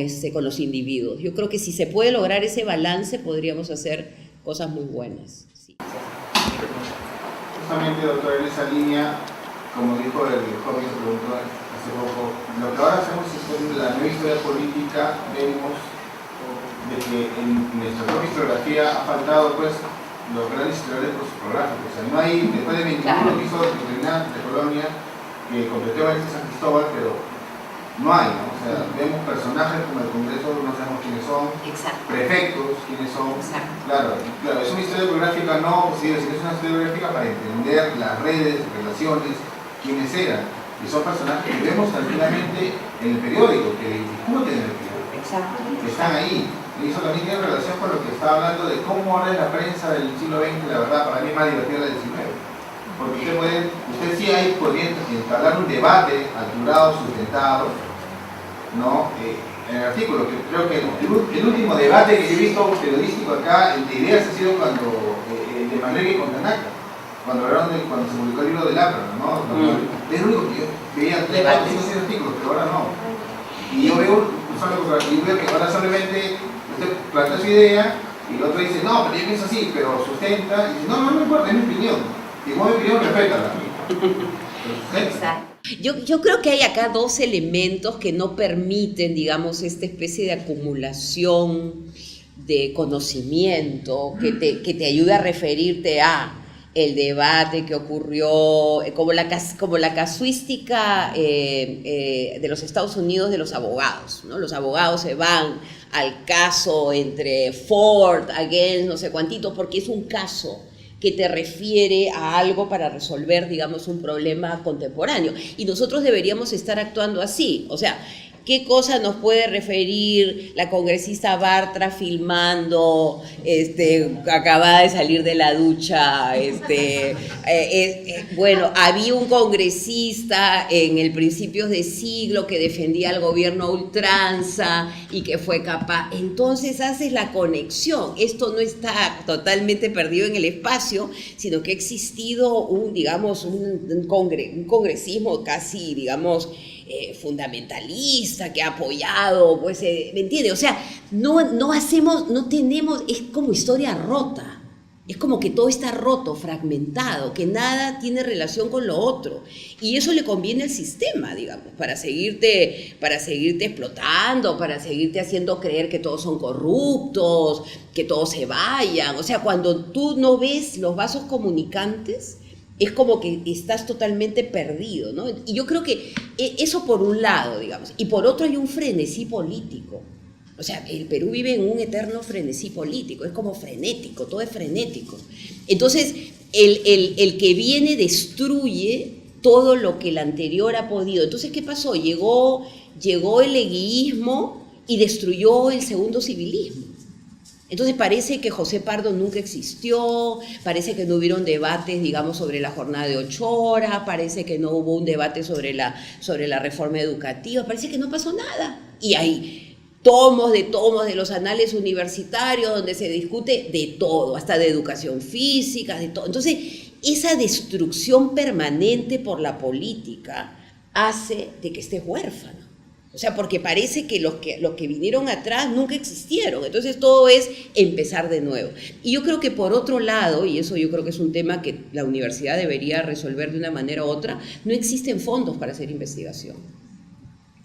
los individuos. Yo creo que si se puede lograr ese balance, podríamos hacer cosas muy buenas. Sí. Justamente, doctor, en esa línea, como dijo el joven que preguntó hace poco, lo que ahora hacemos es en la nueva historia política, vemos de que en nuestra propia historiografía ha faltado, pues, los grandes historiadores prosopográficos. O sea, no hay, después de 21 que hizo de Colonia, que completó a San Cristóbal, pero no hay, ¿no? O sea, vemos personajes como el Congreso, no sabemos quiénes son, prefectos, quiénes son. Claro, es una historia biográfica, no, sí, es una historia biográfica para entender las redes, relaciones, quiénes eran. Y son personajes que vemos tranquilamente en el periódico, que discuten en el periódico. Que están ahí. Y eso también tiene relación con lo que estaba hablando de cómo ahora es la prensa del siglo XX, la verdad, para mí es más divertida la del XIX. Porque usted sí hay podría entablar un debate alturado, sustentado, ¿no? En el artículo, que creo que el último debate que yo he visto periodístico acá, de ideas, ha sido cuando de Manrique con Tanaka, cuando se publicó el libro del Ápero, ¿no? Es lo único que yo veía, 3 artículos, pero ahora no. Y yo veo que ahora solamente usted plantea su idea y el otro dice, no, pero yo pienso así, pero sustenta, y dice, no me importa, es mi opinión. Y como mi opinión, respétala. Exacto. Yo creo que hay acá dos elementos que no permiten, digamos, esta especie de acumulación de conocimiento que te ayude a referirte a. el debate que ocurrió, como la casuística de los Estados Unidos de los abogados, ¿no? Los abogados se van al caso entre Ford, against, no sé cuántito, porque es un caso que te refiere a algo para resolver, digamos, un problema contemporáneo. Y nosotros deberíamos estar actuando así, o sea, ¿qué cosa nos puede referir la congresista Bartra filmando, acabada de salir de la ducha? Bueno, había un congresista en el principios de siglo que defendía al gobierno a ultranza y que fue capaz. Entonces haces la conexión. Esto no está totalmente perdido en el espacio, sino que ha existido un congresismo casi, digamos, fundamentalista, que ha apoyado, pues, ¿me entiendes? O sea, no tenemos, es como historia rota, es como que todo está roto, fragmentado, que nada tiene relación con lo otro, y eso le conviene al sistema, digamos, para seguirte explotando, para seguirte haciendo creer que todos son corruptos, que todos se vayan. O sea, cuando tú no ves los vasos comunicantes, es como que estás totalmente perdido, ¿no? Y yo creo que eso por un lado, digamos, y por otro hay un frenesí político. O sea, el Perú vive en un eterno frenesí político, es como frenético, todo es frenético. Entonces, el que viene destruye todo lo que el anterior ha podido. Entonces, ¿qué pasó? Llegó el leguismo y destruyó el segundo civilismo. Entonces parece que José Pardo nunca existió, parece que no hubieron debates, digamos, sobre la jornada de 8 horas, parece que no hubo un debate sobre la reforma educativa, parece que no pasó nada. Y hay tomos de los anales universitarios donde se discute de todo, hasta de educación física, de todo. Entonces, esa destrucción permanente por la política hace de que estés huérfano. O sea, porque parece que los que vinieron atrás nunca existieron. Entonces todo es empezar de nuevo. Y yo creo que por otro lado, y eso yo creo que es un tema que la universidad debería resolver de una manera u otra, no existen fondos para hacer investigación.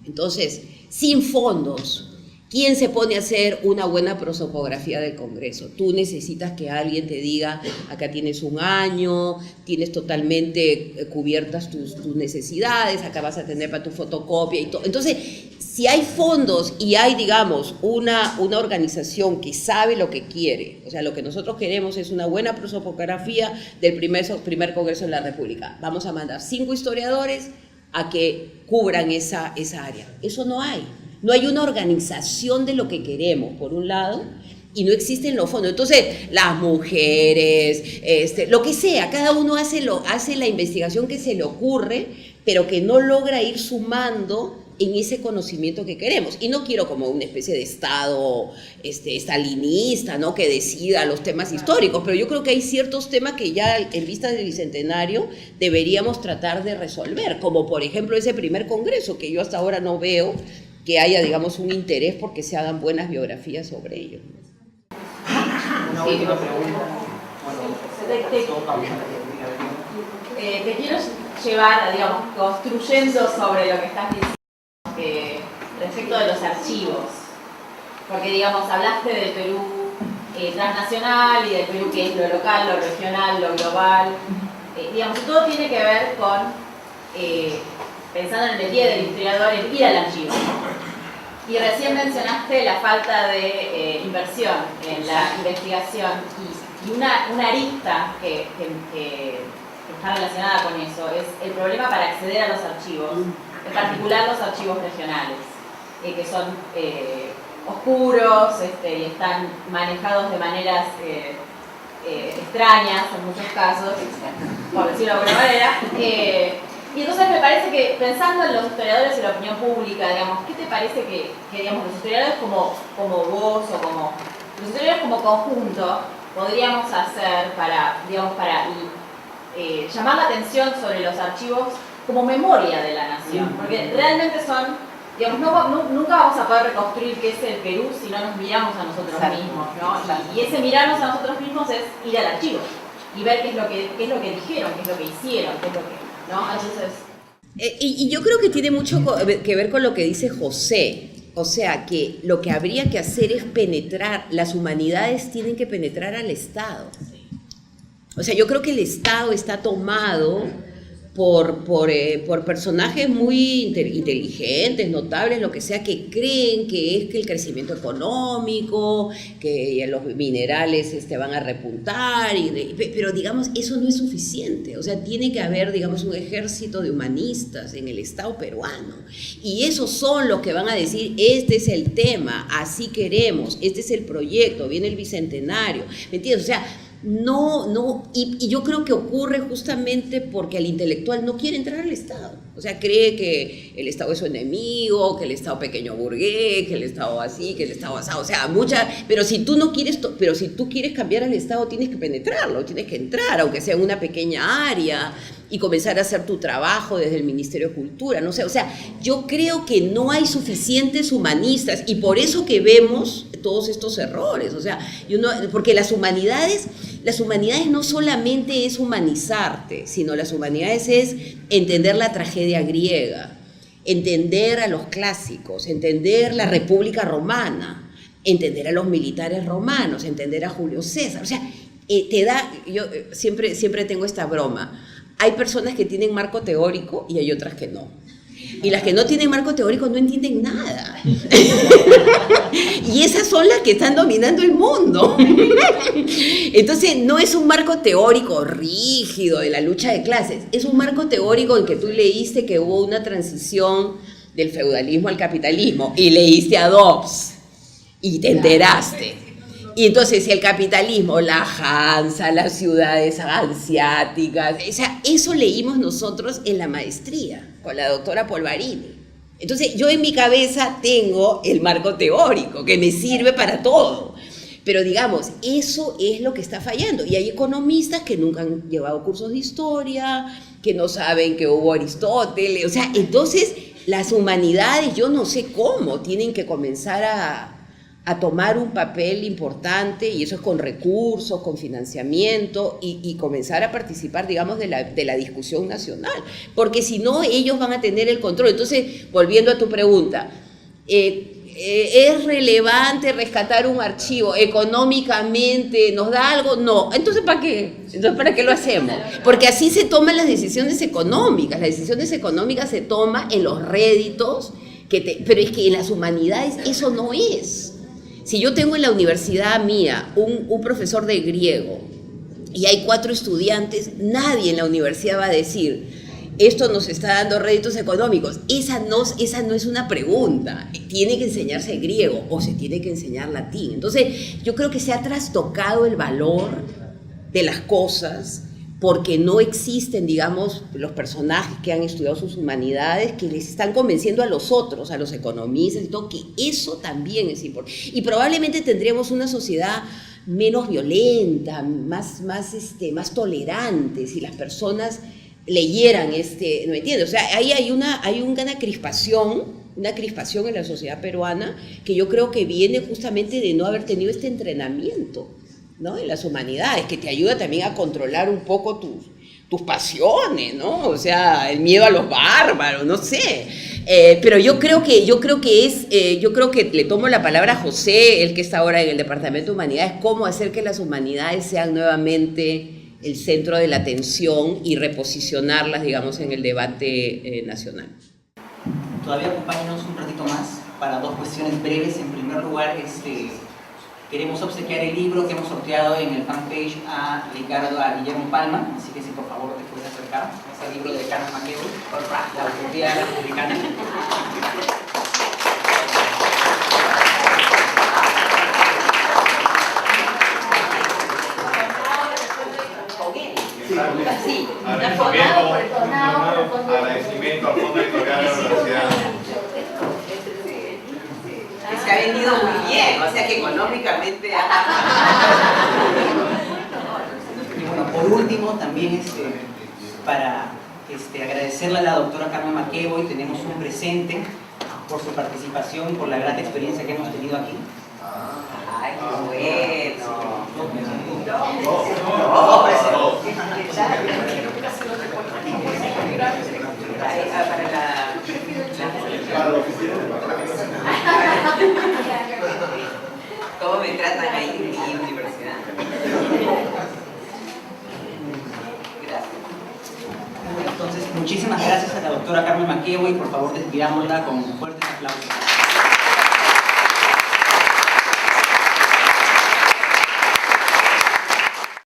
Entonces, sin fondos, ¿quién se pone a hacer una buena prosopografía del Congreso? Tú necesitas que alguien te diga, acá tienes un año, tienes totalmente cubiertas tus necesidades, acá vas a tener para tu fotocopia y todo. Entonces, si hay fondos y hay, digamos, una organización que sabe lo que quiere, o sea, lo que nosotros queremos es una buena prosopografía del primer Congreso de la República. Vamos a mandar 5 historiadores a que cubran esa área. Eso no hay. No hay una organización de lo que queremos, por un lado, y no existen los fondos. Entonces, las mujeres, lo que sea, cada uno hace la investigación que se le ocurre, pero que no logra ir sumando en ese conocimiento que queremos. Y no quiero como una especie de Estado estalinista, ¿no?, que decida los temas históricos, pero yo creo que hay ciertos temas que ya en vista del Bicentenario deberíamos tratar de resolver, como por ejemplo ese primer congreso, que yo hasta ahora no veo que haya, digamos, un interés porque se hagan buenas biografías sobre ellos. Una última pregunta. Te quiero llevar, digamos, construyendo sobre lo que estás diciendo respecto de los archivos. Porque, digamos, hablaste del Perú transnacional y del Perú que es lo local, lo regional, lo global. Digamos, todo tiene que ver con, pensando en el día del historiador, el ir al archivo. Y recién mencionaste la falta de inversión en la investigación y una arista que está relacionada con eso es el problema para acceder a los archivos, en particular los archivos regionales, que son oscuros y están manejados de maneras extrañas en muchos casos, por decirlo de alguna manera. Y entonces me parece que, pensando en los historiadores y la opinión pública, digamos, ¿qué te parece que digamos, los historiadores como vos o como los historiadores como conjunto podríamos hacer para llamar la atención sobre los archivos como memoria de la nación? Porque realmente son, digamos, nunca vamos a poder reconstruir qué es el Perú si no nos miramos a nosotros mismos, ¿no? Y ese mirarnos a nosotros mismos es ir al archivo y ver qué es lo que dijeron, qué es lo que hicieron, qué es lo que... ¿no? Entonces... Y yo creo que tiene mucho que ver con lo que dice José. O sea, que lo que habría que hacer es penetrar, las humanidades tienen que penetrar al Estado. O sea, yo creo que el Estado está tomado por personajes muy inteligentes, notables, lo que sea, que creen que es que el crecimiento económico, que los minerales van a repuntar, pero digamos, eso no es suficiente. O sea, tiene que haber, digamos, un ejército de humanistas en el Estado peruano. Y esos son los que van a decir, este es el tema, así queremos, este es el proyecto, viene el bicentenario, ¿me entiendes? O sea, y yo creo que ocurre justamente porque el intelectual no quiere entrar al Estado. O sea, cree que el Estado es su enemigo, que el Estado pequeño burgués, que el Estado así, que el Estado asado. O sea, pero si tú no quieres, pero si tú quieres cambiar al Estado, tienes que penetrarlo, tienes que entrar, aunque sea en una pequeña área, y comenzar a hacer tu trabajo desde el Ministerio de Cultura. No sé, o sea, yo creo que no hay suficientes humanistas, y por eso que vemos todos estos errores. O sea, porque las humanidades no solamente es humanizarte, sino las humanidades es entender la tragedia griega, entender a los clásicos, entender la República Romana, entender a los militares romanos, entender a Julio César. O sea, yo siempre tengo esta broma. Hay personas que tienen marco teórico y hay otras que no. Y las que no tienen marco teórico no entienden nada. Y esas son las que están dominando el mundo. Entonces, no es un marco teórico rígido de la lucha de clases, es un marco teórico en que tú leíste que hubo una transición del feudalismo al capitalismo y leíste a Dobbs y te enteraste. Y entonces el capitalismo, la Hansa, las ciudades hanseáticas, o sea, eso leímos nosotros en la maestría con la doctora Polvarini. Entonces yo en mi cabeza tengo el marco teórico que me sirve para todo. Pero digamos, eso es lo que está fallando. Y hay economistas que nunca han llevado cursos de historia, que no saben que hubo Aristóteles. O sea, entonces las humanidades, yo no sé cómo, tienen que comenzar a tomar un papel importante, y eso es con recursos, con financiamiento, y comenzar a participar, digamos, de la discusión nacional, porque si no, ellos van a tener el control. Entonces, volviendo a tu pregunta, ¿es relevante rescatar un archivo? ¿Económicamente nos da algo? No. Entonces, ¿para qué? Entonces, ¿para qué lo hacemos? Porque así se toman las decisiones económicas. Las decisiones económicas se toman en los réditos, pero es que en las humanidades eso no es. Si yo tengo en la universidad mía un profesor de griego y hay 4 estudiantes, nadie en la universidad va a decir, esto nos está dando réditos económicos. Esa no es una pregunta. Tiene que enseñarse griego o se tiene que enseñar latín. Entonces, yo creo que se ha trastocado el valor de las cosas porque no existen, digamos, los personajes que han estudiado sus humanidades, que les están convenciendo a los otros, a los economistas y todo, que eso también es importante. Y probablemente tendríamos una sociedad menos violenta, más tolerante, si las personas leyeran ¿no me entiendes? O sea, ahí hay una crispación en la sociedad peruana que yo creo que viene justamente de no haber tenido este entrenamiento, ¿no? En las humanidades, que te ayuda también a controlar un poco tus pasiones, ¿no? O sea, el miedo a los bárbaros, no sé. Pero yo creo que le tomo la palabra a José, el que está ahora en el Departamento de Humanidades, cómo hacer que las humanidades sean nuevamente el centro de la atención y reposicionarlas, digamos, en el debate nacional. Todavía acompáñanos un ratito más para 2 cuestiones breves. En primer lugar, queremos obsequiar el libro que hemos sorteado en el fanpage a Guillermo Palma, así que si por favor te puedes acercar. Es el libro de Carmen MacEvoy, La Utopía Republicana. Sí, agradecimiento al Fondo Editorial de la Universidad. Se ha vendido muy bien, o sea que económicamente... Y bueno, por último, también para agradecerle a la doctora Carmen MacEvoy, tenemos un presente por su participación y por la grata experiencia que hemos tenido aquí. ¡Ay, qué bueno! Para la oficina. ¿Cómo me tratan ahí en mi universidad? doctora Carmen Maquebo y por favor despidámosla con fuertes aplausos.